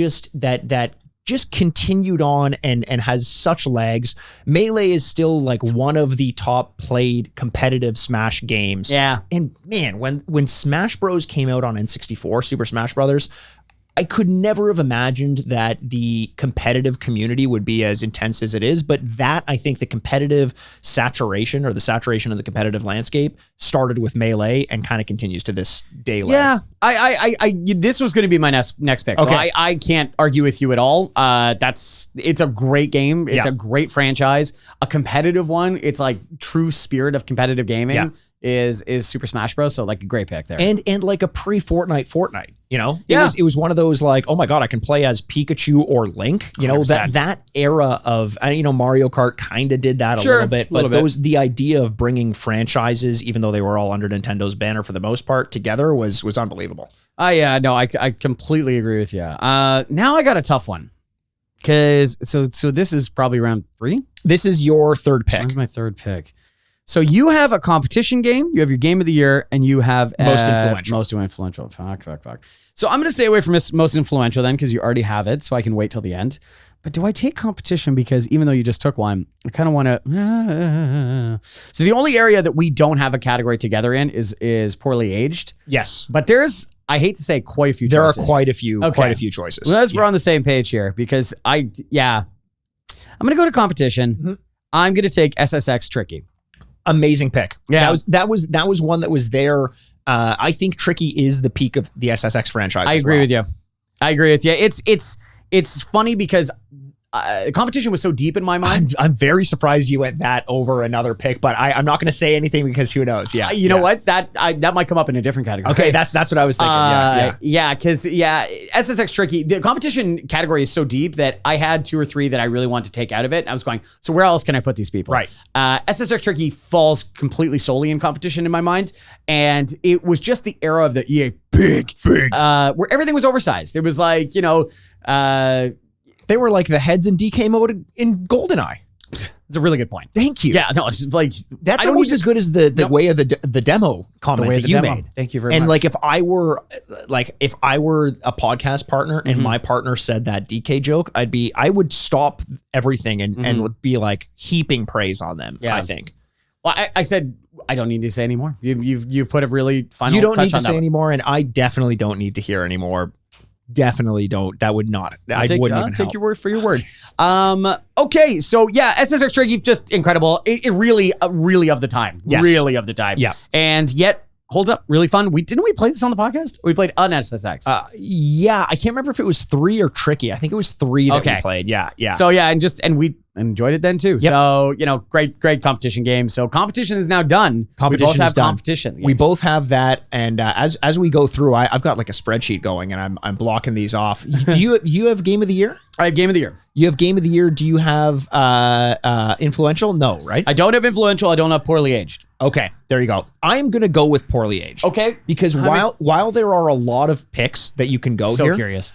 just continued on and has such legs. Melee is still like one of the top played competitive Smash games. Yeah. And man, when Smash Bros came out on N64, Super Smash Brothers, I could never have imagined that the competitive community would be as intense as it is, but that, I think, the competitive saturation or the saturation of the competitive landscape started with Melee and kind of continues to this day. Yeah, This was going to be my next pick. So I can't argue with you at all. It's a great game. It's a great franchise, a competitive one. It's like true spirit of competitive gaming is Super Smash Bros. So like a great pick there. And like a Fortnite, you know? It was one of those like, oh my God, I can play as Pikachu or Link. You know, 100%. that era of, you know, Mario Kart kind of did that a little bit. But the idea of bringing franchises, even though they were all under Nintendo's banner for the most part, together was unbelievable. I completely agree with you. Now I got a tough one. Because so this is probably round 3. This is your third pick. This is my third pick. So you have a competition game, you have your game of the year, and you have most influential. Most influential. Fuck. So I'm going to stay away from this most influential then, because you already have it, so I can wait till the end. But do I take competition? Because even though you just took one, I kind of want to. So the only area that we don't have a category together in is poorly aged. Yes, but there's, I hate to say, quite a few. There choices. are quite a few choices. Well, we're on the same page here, because I'm going to go to competition. Mm-hmm. I'm going to take SSX Tricky. Amazing pick. Yeah, that was one that was there. I think Tricky is the peak of the SSX franchise. I agree with you. It's funny because competition was so deep in my mind. I'm very surprised you went that over another pick, but I'm not going to say anything because who knows? Yeah, you know what? That might come up in a different category. Okay, that's what I was thinking. Because SSX Tricky. The competition category is so deep that I had 2 or 3 that I really wanted to take out of it. I was going, so where else can I put these people? Right. SSX Tricky falls completely solely in competition in my mind, and it was just the era of the EA big, where everything was oversized. It was like, you know. They were like the heads in DK mode in GoldenEye. It's a really good point. Thank you. Yeah, no, it's like that's almost as good as the way of the demo comment that you made. Thank you very much. And like if I were a podcast partner and my partner said that DK joke, I would stop everything and be like heaping praise on them. Yeah. I think. Well, I said I don't need to say anymore. You put a really final. You don't touch need to on say that anymore, and I definitely don't need to hear anymore. Definitely don't. That would not. I wouldn't even take your word for your word. Okay, so yeah, SSX Tricky, just incredible. It really of the time. Yes. Really of the time. Yeah. And yet holds up. Really fun. Didn't we play this on the podcast? We played on SSX. Yeah, I can't remember if it was 3 or Tricky. I think it was 3 that we played. Yeah. So yeah, and we enjoyed it then too. Yep. So, you know, great competition game. So competition is now done. Competition we both have done. competition. We both have that. And as we go through, I've got like a spreadsheet going and I'm blocking these off. Do you have game of the year? I have game of the year. You have game of the year. Do you have influential? No, right? I don't have influential. I don't have poorly aged. Okay, there you go. I'm going to go with poorly aged. Okay. Because while there are a lot of picks that you can go so here. So curious.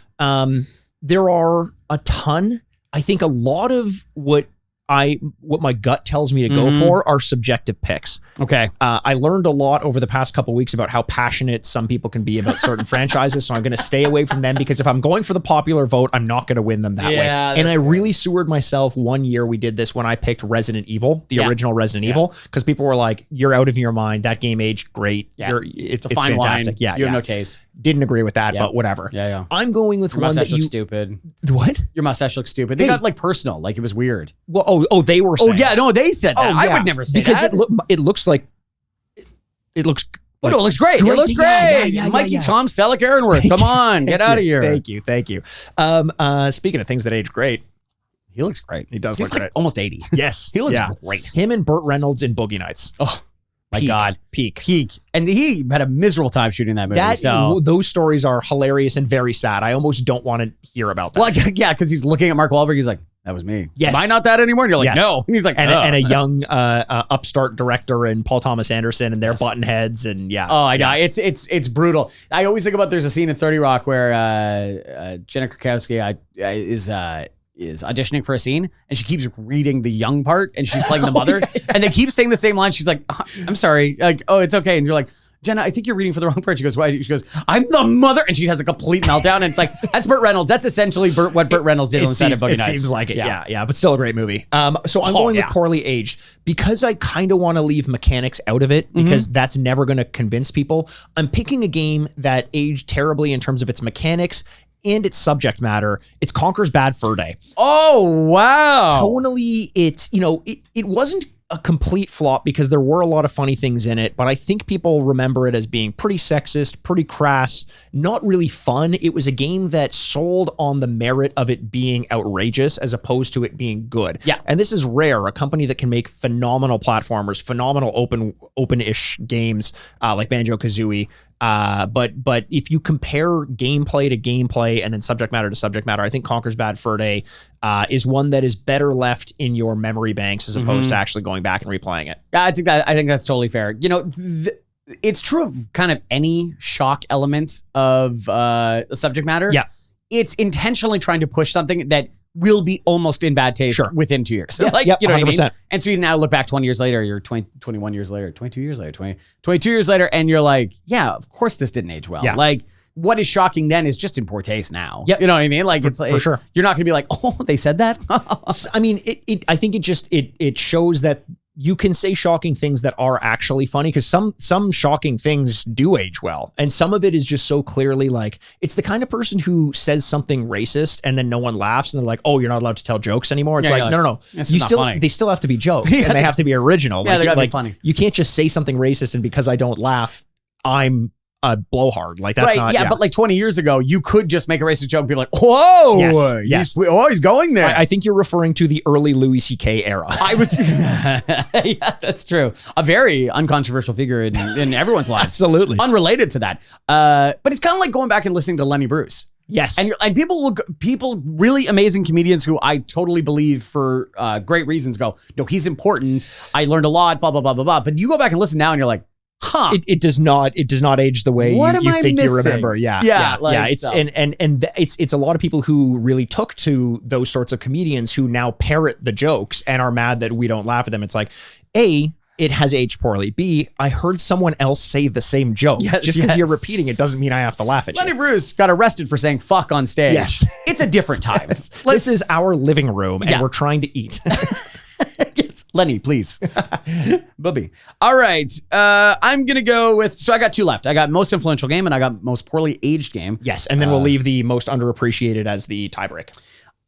There are a ton. I think a lot of what my gut tells me to go for are subjective picks. Okay. I learned a lot over the past couple of weeks about how passionate some people can be about certain franchises. So I'm going to stay away from them because if I'm going for the popular vote, I'm not going to win them that way. And I really sewered myself one year. We did this when I picked Resident Evil, the original Resident Evil, because people were like, you're out of your mind. That game aged great. Yeah. It's fine fantastic. Wine. Yeah. You have no taste. Didn't agree with that, but whatever. Yeah. I'm going with your one mustache that looks stupid. What? Your mustache looks stupid. They got like personal. Like it was weird. Well, they were saying. Oh yeah, no, they said that. I would never say because that. It looks like it looks. Oh, no, it looks great. It looks great. Yeah, Mikey, Tom Selleck, Aaronworth. Come on, get out of here. Thank you. Speaking of things that age great, he looks great. He does He's look like great. Almost 80. Yes, he looks great. Him and Burt Reynolds in Boogie Nights. Oh my God, peak. And he had a miserable time shooting that movie. Those stories are hilarious and very sad. I almost don't want to hear about that. Well, yeah, because he's looking at Mark Wahlberg. He's like, that was me. Yes. Am I not that anymore? And you're like, no. And he's like, and a young upstart director and Paul Thomas Anderson and their button heads and Oh, I know. It's brutal. I always think about there's a scene in 30 Rock where Jenna Krakowski is auditioning for a scene and she keeps reading the young part and she's playing the mother and they keep saying the same line. She's like, I'm sorry. Like, oh, it's okay. And you're like, Jenna, I think you're reading for the wrong part. She goes, why? She goes, I'm the mother. And she has a complete meltdown. And it's like, that's Burt Reynolds. That's essentially what Burt Reynolds did on the set of Boogie Nights. It seems like it. Yeah. But still a great movie. So I'm going with poorly aged because I kind of want to leave mechanics out of it because that's never going to convince people. I'm picking a game that aged terribly in terms of its mechanics and its subject matter. It's Conker's Bad Fur Day. Oh, wow. Tonally, it wasn't a complete flop because there were a lot of funny things in it, but I think people remember it as being pretty sexist, pretty crass, not really fun. It was a game that sold on the merit of it being outrageous as opposed to it being good. Yeah. And this is rare, a company that can make phenomenal platformers, phenomenal open-ish games like Banjo-Kazooie. But if you compare gameplay to gameplay and then subject matter to subject matter, I think Conker's Bad Fur Day is one that is better left in your memory banks as opposed to actually going back and replaying it. Yeah, I think that's totally fair. You know, it's true of kind of any shock element of subject matter. Yeah. It's intentionally trying to push something that will be almost in bad taste within 2 years. So Yeah, you know 100%. What I mean? And so you now look back 20 years later, you're 21 years later, 22 years later, 22 years later, and you're like, yeah, of course this didn't age well. Yeah. Like, what is shocking then is just in poor taste now. Yep. You know what I mean? Like, it's like, for sure. You're not going to be like, oh, they said that? I mean, I think it shows that you can say shocking things that are actually funny because some shocking things do age well. And some of it is just so clearly like, it's the kind of person who says something racist and then no one laughs and they're like, oh, you're not allowed to tell jokes anymore. It's like, no. They still have to be jokes and they have to be original. Yeah, they gotta like, be funny. You can't just say something racist and because I don't laugh, I'm a blowhard. Like that's right, not. Yeah, but like 20 years ago, you could just make a racist joke and be like, whoa, yes. He's going there. I think you're referring to the early Louis C.K. era. I was, yeah, that's true. A very uncontroversial figure in everyone's lives. Absolutely. Unrelated to that. But it's kind of like going back and listening to Lenny Bruce. Yes. And people, really amazing comedians who I totally believe for great reasons go, no, he's important. I learned a lot, blah, blah, blah, blah, blah. But you go back and listen now and you're like, huh. It does not age the way you think you remember. Yeah. Like, it's it's a lot of people who really took to those sorts of comedians who now parrot the jokes and are mad that we don't laugh at them. It's like, A, it has aged poorly. B, I heard someone else say the same joke. Just because you're repeating it doesn't mean I have to laugh at you. Lenny Bruce got arrested for saying fuck on stage. Yes. It's a different time. This is our living room and we're trying to eat. Yes. Lenny, please. Bubby. All right. I'm going to go with, so I got two left. I got most influential game and I got most poorly aged game. Yes. And then we'll leave the most underappreciated as the tiebreak.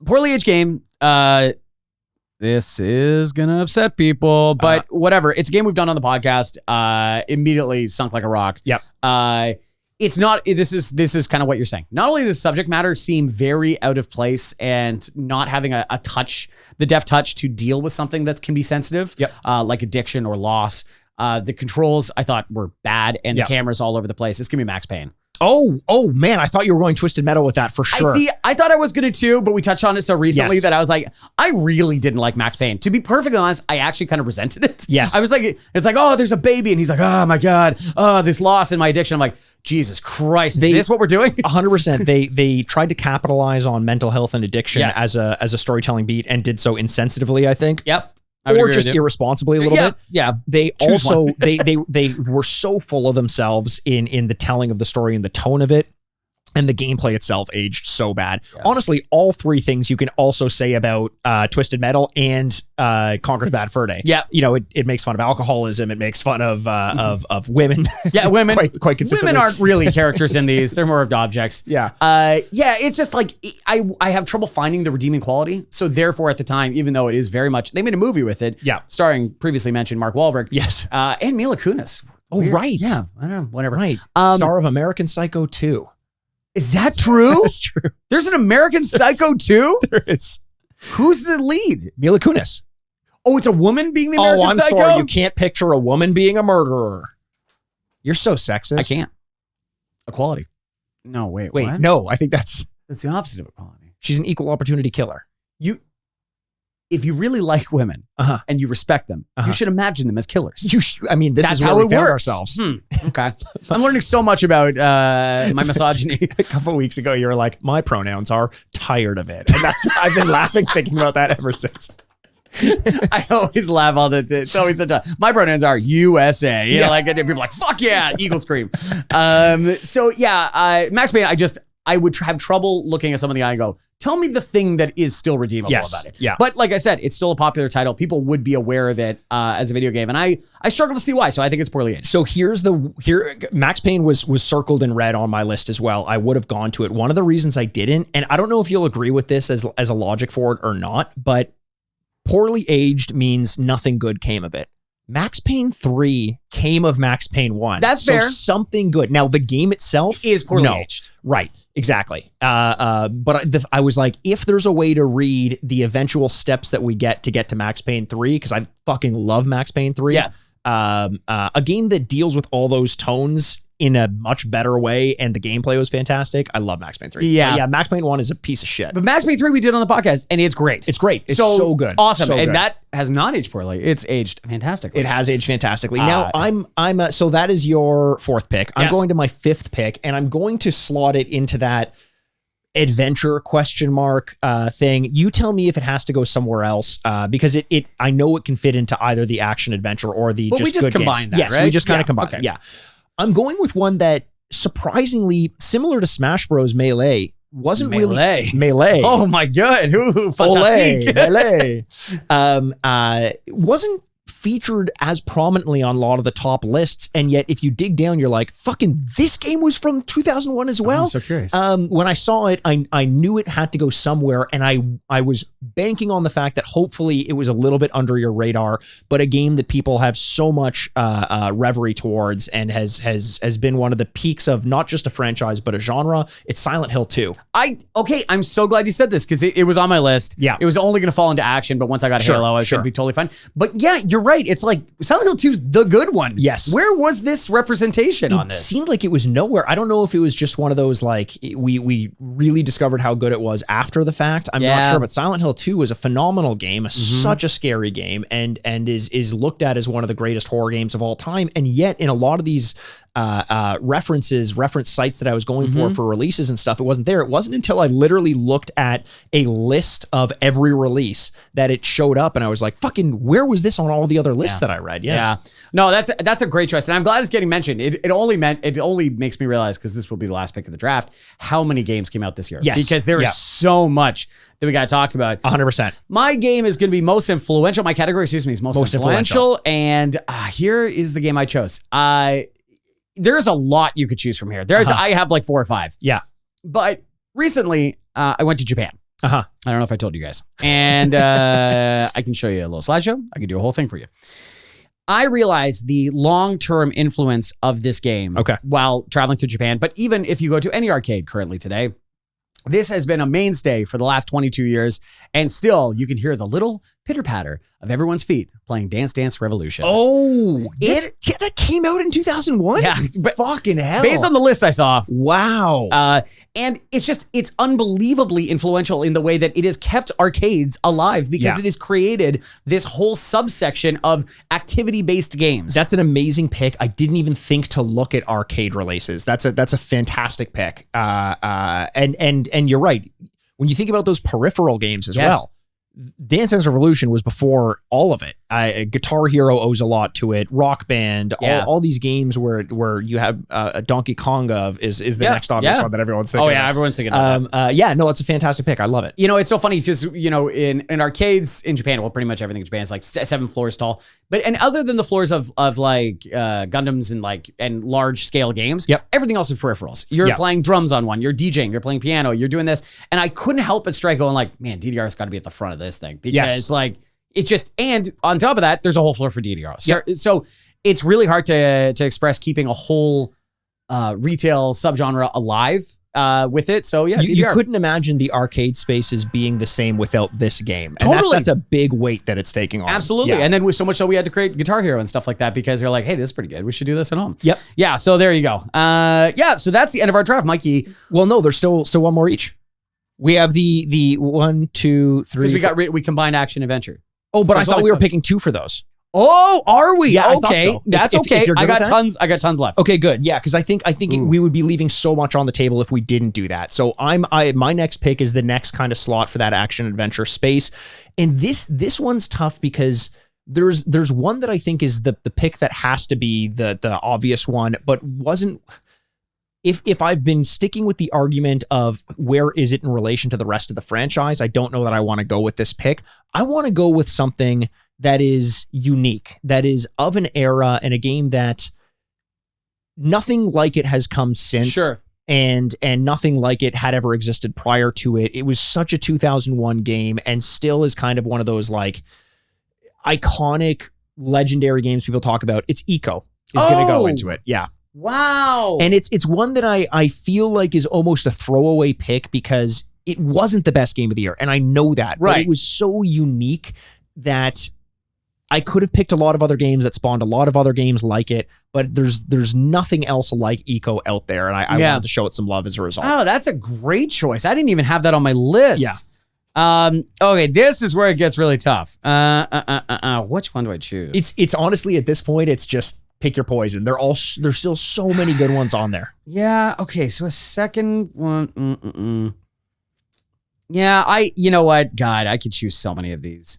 Poorly aged game. This is going to upset people, but whatever. It's a game we've done on the podcast. Immediately sunk like a rock. Yep. It's not, this is kind of what you're saying. Not only does the subject matter seem very out of place and not having a touch, the deft touch to deal with something that can be sensitive, like addiction or loss. The controls I thought were bad and the cameras all over the place. This can be Max Payne. Oh man, I thought you were going Twisted Metal with that for sure. I thought I was going to too, but we touched on it so recently that I was like, I really didn't like Max Payne. To be perfectly honest, I actually kind of resented it. Yes. I was like, it's like, oh, there's a baby. And he's like, oh my God, this loss in my addiction. I'm like, Jesus Christ, is this what we're doing? 100%. They tried to capitalize on mental health and addiction as a storytelling beat and did so insensitively, I think. Yep. Or just irresponsibly a little bit. Yeah. They also they were so full of themselves in the telling of the story and the tone of it. And the gameplay itself aged so bad. Yeah. Honestly, all three things you can also say about Twisted Metal and Conker's Bad Fur Day. Yeah, you know, it makes fun of alcoholism. It makes fun of women. Yeah, women quite consistently. Women aren't really characters in these; they're more of objects. Yeah, it's just like I have trouble finding the redeeming quality. So therefore, at the time, even though it is very much, they made a movie with it. Yeah, starring previously mentioned Mark Wahlberg. Yes, and Mila Kunis. Oh, weird. Right. Yeah, I don't know. Whatever. Right. Star of American Psycho 2. Is that true? That's true. There's an American Psycho 2? There is. Who's the lead? Mila Kunis. Oh, it's a woman being the American Psycho? Sorry. You can't picture a woman being a murderer. You're so sexist. I can't. Equality. No, wait. What? No, I think that's the opposite of equality. She's an equal opportunity killer. If you really like women and you respect them, you should imagine them as killers. This is how we found ourselves. Okay. I'm learning so much about my misogyny. A couple of weeks ago, you were like, my pronouns are tired of it. And I've been laughing thinking about that ever since. I always laugh all this. It's always such a, my pronouns are USA. You know, like, and people are like, fuck yeah, eagle scream. So yeah, Max Payne, I would have trouble looking at someone in the eye and go, tell me the thing that is still redeemable about it. Yeah. But like I said, it's still a popular title. People would be aware of it as a video game. And I struggle to see why. So I think it's poorly aged. So Max Payne was circled in red on my list as well. I would have gone to it. One of the reasons I didn't, and I don't know if you'll agree with this as a logic for it or not, but poorly aged means nothing good came of it. Max Payne 3 came of Max Payne 1. That's so fair. Something good. Now, the game itself is poorly aged. Right. Exactly. But I was like, if there's a way to read the eventual steps that we get to Max Payne 3, because I fucking love Max Payne 3. Yeah. A game that deals with all those tones in a much better way, and the gameplay was fantastic. I love Max Payne 3. Yeah. But yeah, Max Payne 1 is a piece of shit. But Max Payne 3 we did on the podcast, and it's great. It's great. It's so good. Awesome. So and good. that has not aged poorly. It's aged fantastically. It has aged fantastically. Now so that is your fourth pick. I'm going to my fifth pick, and I'm going to slot it into that adventure ? Thing. You tell me if it has to go somewhere else, because I know it can fit into either the action adventure or the but we just good combined games. that, Yes, right? we just kind of combined. Okay. Yeah. I'm going with one that surprisingly similar to Smash Bros. Melee wasn't really Melee. Oh my god. Ooh, fantastic. Melee. Wasn't featured as prominently on a lot of the top lists, and yet if you dig down, you're like, fucking, this game was from 2001 as well. I'm so curious. When I saw it, I knew it had to go somewhere, and I was banking on the fact that hopefully it was a little bit under your radar, but a game that people have so much reverie towards, and has been one of the peaks of not just a franchise but a genre. It's Silent Hill 2. I'm so glad you said this, because it was on my list. Yeah. It was only going to fall into action, but once I got Halo, I should be totally fine. But yeah, you're right. It's like Silent Hill 2 is the good one. Yes. Where was this representation on this? It seemed like it was nowhere. I don't know if it was just one of those, like, we really discovered how good it was after the fact. I'm not sure, but Silent Hill 2 was a phenomenal game, such a scary game, and is looked at as one of the greatest horror games of all time. And yet in a lot of these reference sites that I was going for releases and stuff, it wasn't there. It wasn't until I literally looked at a list of every release that it showed up, and I was like, fucking, where was this on all the other lists that I read? Yeah. No, that's a great choice, and I'm glad it's getting mentioned. It only makes me realize, because this will be the last pick of the draft, how many games came out this year. Yes. Because there is so much that we got to talk about. 100%. My game is going to be most influential. My category, excuse me, is most influential. And here is the game I chose. There's a lot you could choose from here. I have like 4 or 5. Yeah. But recently, I went to Japan. I don't know if I told you guys. And I can show you a little slideshow. I can do a whole thing for you. I realized the long-term influence of this game while traveling through Japan. But even if you go to any arcade currently today, this has been a mainstay for the last 22 years. And still, you can hear the little pitter-patter of everyone's feet playing Dance Dance Revolution. Oh, that came out in 2001? Yeah. Fucking hell. Based on the list I saw. Wow. And it's unbelievably influential in the way that it has kept arcades alive, because it has created this whole subsection of activity-based games. That's an amazing pick. I didn't even think to look at arcade releases. That's a fantastic pick. And you're right. When you think about those peripheral games as well, Dance Dance Revolution was before all of it. Guitar Hero owes a lot to it. Rock Band, all these games where you have a Donkey Kong is the next obvious one that everyone's thinking. Oh yeah, everyone's thinking about that. No, it's a fantastic pick. I love it. You know, it's so funny because, you know, in arcades in Japan, well, pretty much everything in Japan is like 7 floors tall. And other than the floors of like Gundams and large scale games, everything else is peripherals. You're playing drums on one, you're DJing, you're playing piano, you're doing this. And I couldn't help but strike going like, man, DDR's got to be at the front of this thing, because like it just, and on top of that, there's a whole floor for DDR. So it's really hard to express keeping a whole retail subgenre alive with it. So yeah, you couldn't imagine the arcade spaces being the same without this game. And totally. that's a big weight that it's taking on. Absolutely. And then with so much so we had to create Guitar Hero and stuff like that, because they're like, hey, this is pretty good. We should do this at home. Yep. Yeah. So there you go. So that's the end of our draft, Mikey. Well, no, there's still one more each. We have the 1, 2, 3. Because we combined action adventure. Oh, but I thought we were picking 2 for those. Oh, are we? Yeah, okay. I thought so. That's if okay. you're good I got with that? tons. I got tons left. Okay, good. Yeah, because I think we would be leaving so much on the table if we didn't do that. So my next pick is the next kind of slot for that action adventure space, and this one's tough because there's one that I think is the pick that has to be the obvious one, but wasn't. If I've been sticking with the argument of where is it in relation to the rest of the franchise, I don't know that I want to go with this pick. I want to go with something that is unique, that is of an era, and a game that nothing like it has come since. Sure. and nothing like it had ever existed prior to it. It was such a 2001 game, and still is kind of one of those like iconic, legendary games people talk about. It's Eco is going to go into it. Yeah. Wow. And it's one that I feel like is almost a throwaway pick because it wasn't the best game of the year, and I know that. Right. But it was so unique that I could have picked a lot of other games that spawned a lot of other games like it, but there's nothing else like Eco out there, and I wanted to show it some love as a result. Oh, that's a great choice. I didn't even have that on my list. Yeah. Okay, this is where it gets really tough. Which one do I choose? It's honestly at this point, it's just pick your poison. There's still so many good ones on there. Yeah. Okay. So a second one. Yeah. You know what? God, I could choose so many of these.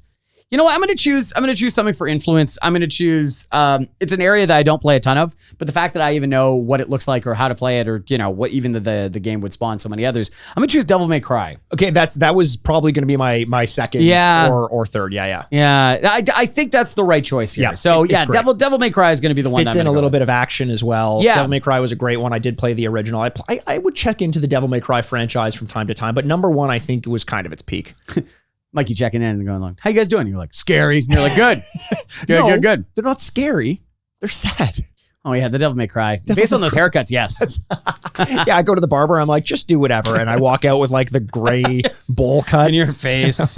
You know what? I'm going to choose something for influence. I'm going to choose, it's an area that I don't play a ton of, but the fact that I even know what it looks like or how to play it, or, you know, what even the game would spawn so many others. I'm going to choose Devil May Cry. Okay. That was probably going to be my second or third. Yeah. I think that's the right choice here. Yeah, So Devil May Cry is going to be the one fits in a little bit of action as well. Yeah. Devil May Cry was a great one. I did play the original. I would check into the Devil May Cry franchise from time to time, but number one, I think it was kind of its peak. Mikey checking in and going like, "How you guys doing?" You're like, "Scary." And you're like, "Good, good." They're not scary. They're sad. Oh yeah, the Devil May Cry. Based on those haircuts, yes. Yeah, I go to the barber. I'm like, just do whatever, and I walk out with like the gray bowl cut in your face.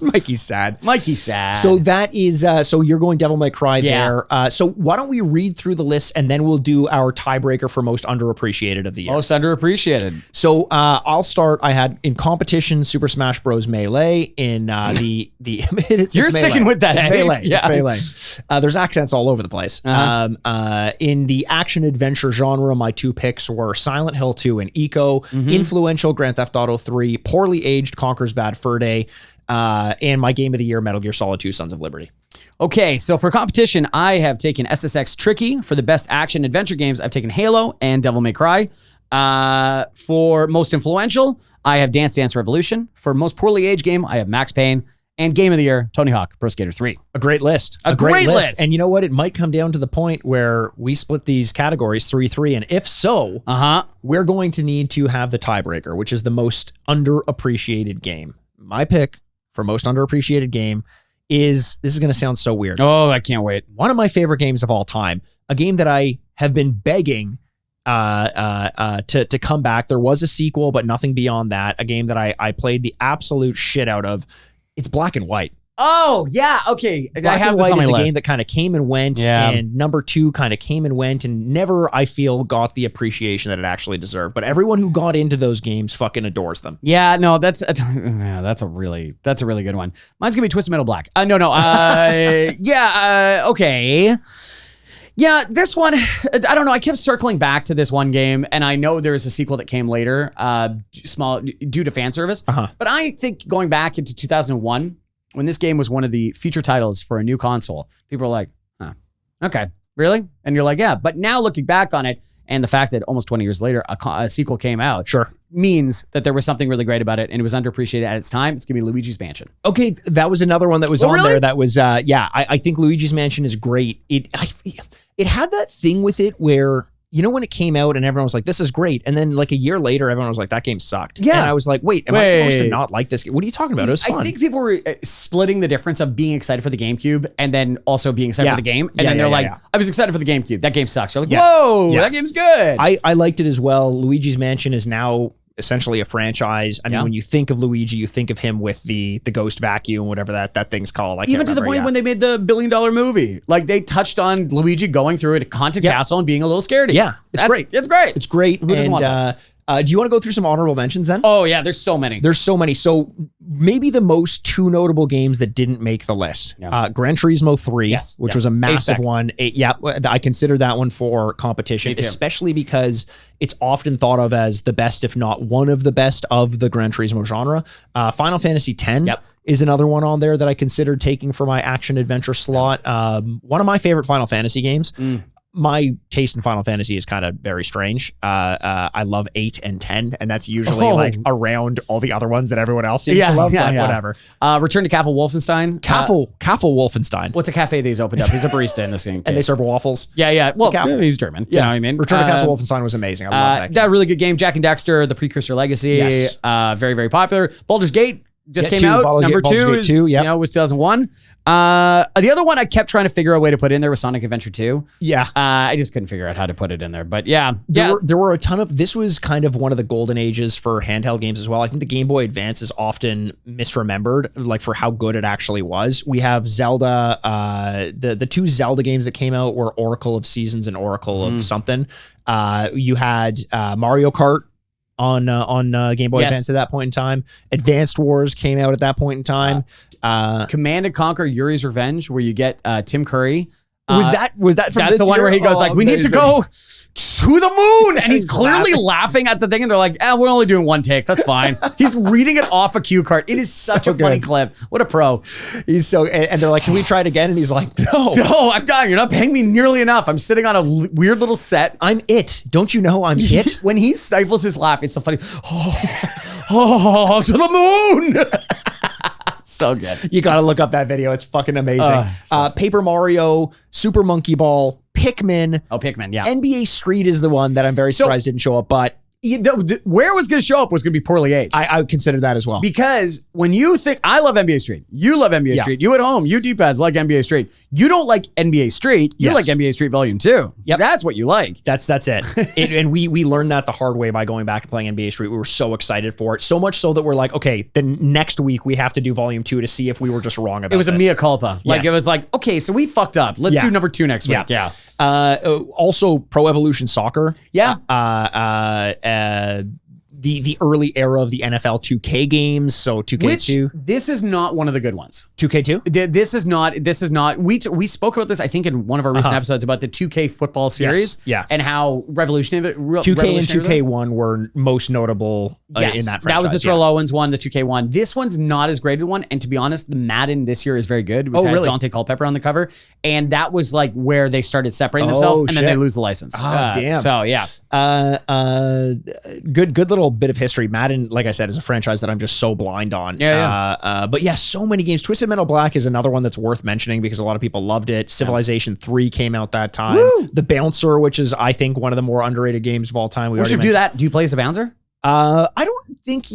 Mikey's sad. So that is so you're going Devil May Cry there. So why don't we read through the list and then we'll do our tiebreaker for most underappreciated of the year. Most underappreciated. So I'll start. I had in competition Super Smash Bros. Melee. In the it's you're Melee. Sticking with that. It's Melee. Yeah. It's Melee. There's accents all over the place. In the action adventure genre, my two picks were Silent Hill 2 and Eco, influential Grand Theft Auto 3, poorly aged Conker's Bad Fur Day, and my game of the year, Metal Gear Solid 2 Sons of Liberty. Okay, so for competition, I have taken SSX Tricky. For the best action adventure games, I've taken Halo and Devil May Cry. For most influential, I have Dance Dance Revolution. For most poorly aged game, I have Max Payne. And game of the year, Tony Hawk Pro Skater 3. A great list. A great list. And you know what? It might come down to the point where we split these categories 3-3. And if so, we're going to need to have the tiebreaker, which is the most underappreciated game. My pick for most underappreciated game is, this is going to sound so weird. Oh, I can't wait. One of my favorite games of all time. A game that I have been begging to come back. There was a sequel, but nothing beyond that. A game that I played the absolute shit out of. It's Black and White. Oh, yeah. Okay. Black and White is a game that kind of came and went, and number two kind of came and went, and never, I feel, got the appreciation that it actually deserved. But everyone who got into those games fucking adores them. Yeah, no, that's a really good one. Mine's gonna be Twisted Metal Black. Okay. Yeah, this one, I don't know. I kept circling back to this one game, and I know there's a sequel that came later, due to fan service. But I think going back into 2001, when this game was one of the feature titles for a new console, people were like, okay, really? And you're like, yeah. But now looking back on it, and the fact that almost 20 years later, a sequel came out, means that there was something really great about it, and it was underappreciated at its time. It's gonna be Luigi's Mansion. Okay, that was another one that was on there. That was, I think Luigi's Mansion is great. It had that thing with it where, you know, when it came out and everyone was like, this is great. And then like a year later, everyone was like, that game sucked. Yeah. And I was like, wait, am I supposed to not like this game? What are you talking about? It was fun. I think people were splitting the difference of being excited for the GameCube and then also being excited for the game. And then they're like, I was excited for the GameCube. That game sucks. You're like, whoa, that game's good. I liked it as well. Luigi's Mansion is now essentially a franchise. I mean, when you think of Luigi, you think of him with the ghost vacuum, whatever that thing's called. Even to the point when they made the $1 billion movie, like they touched on Luigi going through a haunted castle and being a little scaredy. Yeah, it's great. It's great. It's great. Who doesn't want that? Do you want to go through some honorable mentions then? Oh yeah, there's so many. So maybe the most two notable games that didn't make the list. Gran Turismo 3, which was a massive one. I consider that one for competition, especially because it's often thought of as the best, if not one of the best of the Gran Turismo genre. Final Fantasy X is another one on there that I considered taking for my action adventure slot. One of my favorite Final Fantasy games. my taste in Final Fantasy is kind of very strange. I love 8 and 10, and that's usually like around all the other ones that everyone else seems to love, but whatever. Return to Caffel Wolfenstein. Caffel Wolfenstein. What's a cafe that he's opened up? He's a barista in this game. And they serve waffles. Yeah. Well, he's German. You know what I mean? Return to Castle Wolfenstein was amazing. I love that game. That really good game. Jak and Daxter, The Precursor Legacy. Yes. Very, very popular. Baldur's Gate. Just came out. Number 2 is, was 2001. The other one I kept trying to figure out a way to put in there was Sonic Adventure 2. Yeah. I just couldn't figure out how to put it in there. But yeah. There were a ton of, this was kind of one of the golden ages for handheld games as well. I think the Game Boy Advance is often misremembered, like for how good it actually was. We have Zelda, the 2 Zelda games that came out were Oracle of Seasons and Oracle of something. You had Mario Kart on Game Boy Advance at that point in time. Advanced Wars came out at that point in time. Command & Conquer Yuri's Revenge, where you get Tim Curry. Was that from that's the one where he goes like, we need to go to the moon, and he's clearly laughing at the thing, and they're like, we're only doing one take, that's fine. He's reading it off a cue card. It is such a funny clip. What a pro. He's so, and they're like, can we try it again? And he's like, no, I'm dying. You're not paying me nearly enough. I'm sitting on a weird little set. I'm it. Don't you know I'm it? When he stifles his laugh, it's so funny. To the moon. So good. You got to look up that video. It's fucking amazing. Paper Mario, Super Monkey Ball, Pikmin. Oh, Pikmin, yeah. NBA Street is the one that I'm very surprised didn't show up, but where it was going to show up was going to be poorly aged. I would consider that as well. Because when you think, I love NBA Street. You love NBA Street. You at home, you D-pads like NBA Street. You don't like NBA Street. You like NBA Street Volume 2. Yep. That's what you like. That's it. And we learned that the hard way by going back and playing NBA Street. We were so excited for it. So much so that we're like, okay, then next week we have to do Volume 2 to see if we were just wrong about it. It was a mea culpa. Like, it was like, okay, so we fucked up. Let's do number 2 next week. Yeah. Also, Pro Evolution Soccer. Yeah. The early era of the NFL 2K games, so 2K2. This is not one of the good ones. 2K2? This is not. We spoke about this, I think, in one of our recent episodes about the 2K football series. Yeah. And how revolutionary 2K and 2K1 were most notable in that franchise. That was the Terrell Owens one, the 2K one. This one's not as graded one. And to be honest, the Madden this year is very good. It has Dante Culpepper on the cover. And that was like where they started separating themselves, and then they lose the license. Damn. So yeah. Good little bit of history. Madden, like I said, is a franchise that I'm just so blind on. But yeah, so many games. Twisted Metal Black is another one that's worth mentioning because a lot of people loved it. Civilization 3 came out that time. Woo! The Bouncer, which is, I think, one of the more underrated games of all time. We should do that. Do you play as a bouncer? I don't think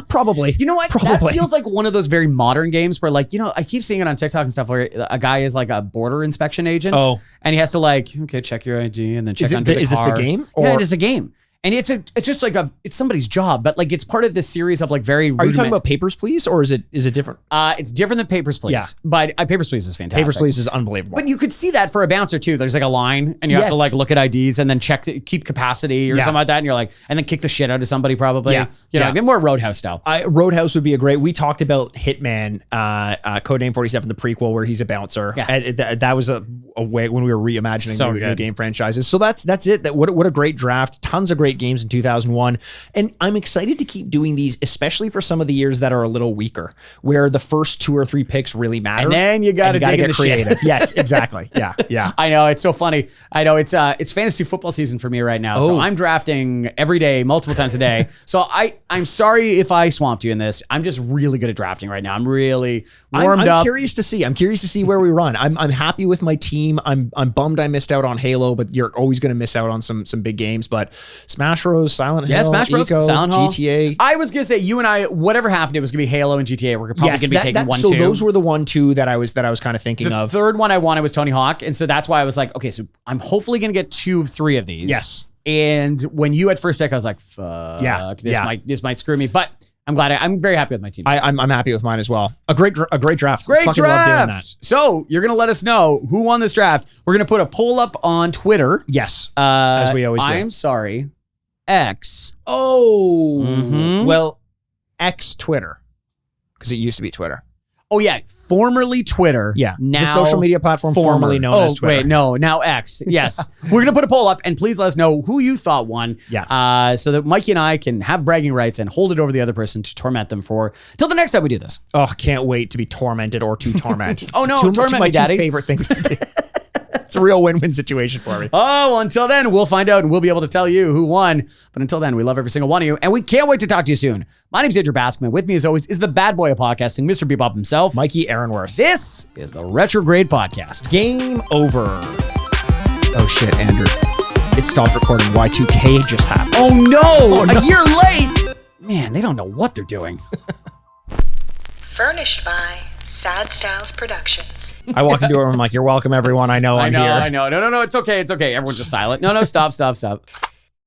probably. You know what? Probably. That feels like one of those very modern games where, like, I keep seeing it on TikTok and stuff where a guy is like a border inspection agent. Oh. And he has to check your ID and then check under the car. Is this the game? Yeah, it is a game. And it's just like it's somebody's job, but like it's part of this series of like very. Are you talking about Papers, Please, or is it different? It's different than Papers, Please. Yeah. But Papers, Please is fantastic. Papers, Please is unbelievable. But you could see that for a bouncer too. There's like a line, and you have to like look at IDs and then keep capacity or something like that, and you're like, and then kick the shit out of somebody probably. Yeah. Get more Roadhouse style. Roadhouse would be a great. We talked about Hitman, Codename 47, the prequel, where he's a bouncer. Yeah. And that was a way when we were reimagining new game franchises. So that's it. What a great draft. Tons of great games in 2001. And I'm excited to keep doing these, especially for some of the years that are a little weaker, where the first 2 or 3 picks really matter. And then you got to get creative. Yes, exactly. Yeah. I know, it's so funny. I know it's fantasy football season for me right now. So I'm drafting every day, multiple times a day. So I'm sorry if I swamped you in this. I'm just really good at drafting right now. I'm really warmed up. I'm curious to see where we run. I'm happy with my team. I'm bummed I missed out on Halo, but you're always going to miss out on some big games. But Smash Bros, Silent Hill, Smash Bros, Eco, Silent Hill, GTA. I was gonna say you and I, whatever happened, it was gonna be Halo and GTA. We're probably gonna be taking 1, 2. So those were the 1, 2 that I was kind of thinking of. The third one I wanted was Tony Hawk, and so that's why I was like, okay, so I'm hopefully gonna get 2 of 3 of these. Yes. And when you had first pick, I was like, fuck, this might screw me, but I'm glad. I'm very happy with my team. I'm happy with mine as well. A great draft. Great draft. Love doing that. So you're gonna let us know who won this draft. We're gonna put a poll up on Twitter. Yes, as we always do. I'm sorry, X. Well, X Twitter, because it used to be Twitter. Oh yeah, formerly Twitter. Yeah, now the social media platform formerly known as Twitter. Wait, no, now X. Yes, we're gonna put a poll up, and please let us know who you thought won. Yeah. So that Mikey and I can have bragging rights and hold it over the other person to torment them for till the next time we do this. Oh, can't wait to be tormented or to torment. Oh no, torment my me, Daddy. 2 favorite things to do. It's a real win-win situation for me. Oh, well, until then, we'll find out and we'll be able to tell you who won. But until then, we love every single one of you, and we can't wait to talk to you soon. My name's Andrew Baskman. With me, as always, is the bad boy of podcasting, Mr. Bebop himself, Mikey Aaronworth. This is the Retrograde Podcast. Game over. Oh shit, Andrew. It stopped recording. Y2K just happened. Oh no! A year late! Man, they don't know what they're doing. Furnished by Sad Styles Productions. I walk into it and I'm like, you're welcome, everyone. I know I'm here. I know. No, it's okay. It's okay. Everyone's just silent. No, stop.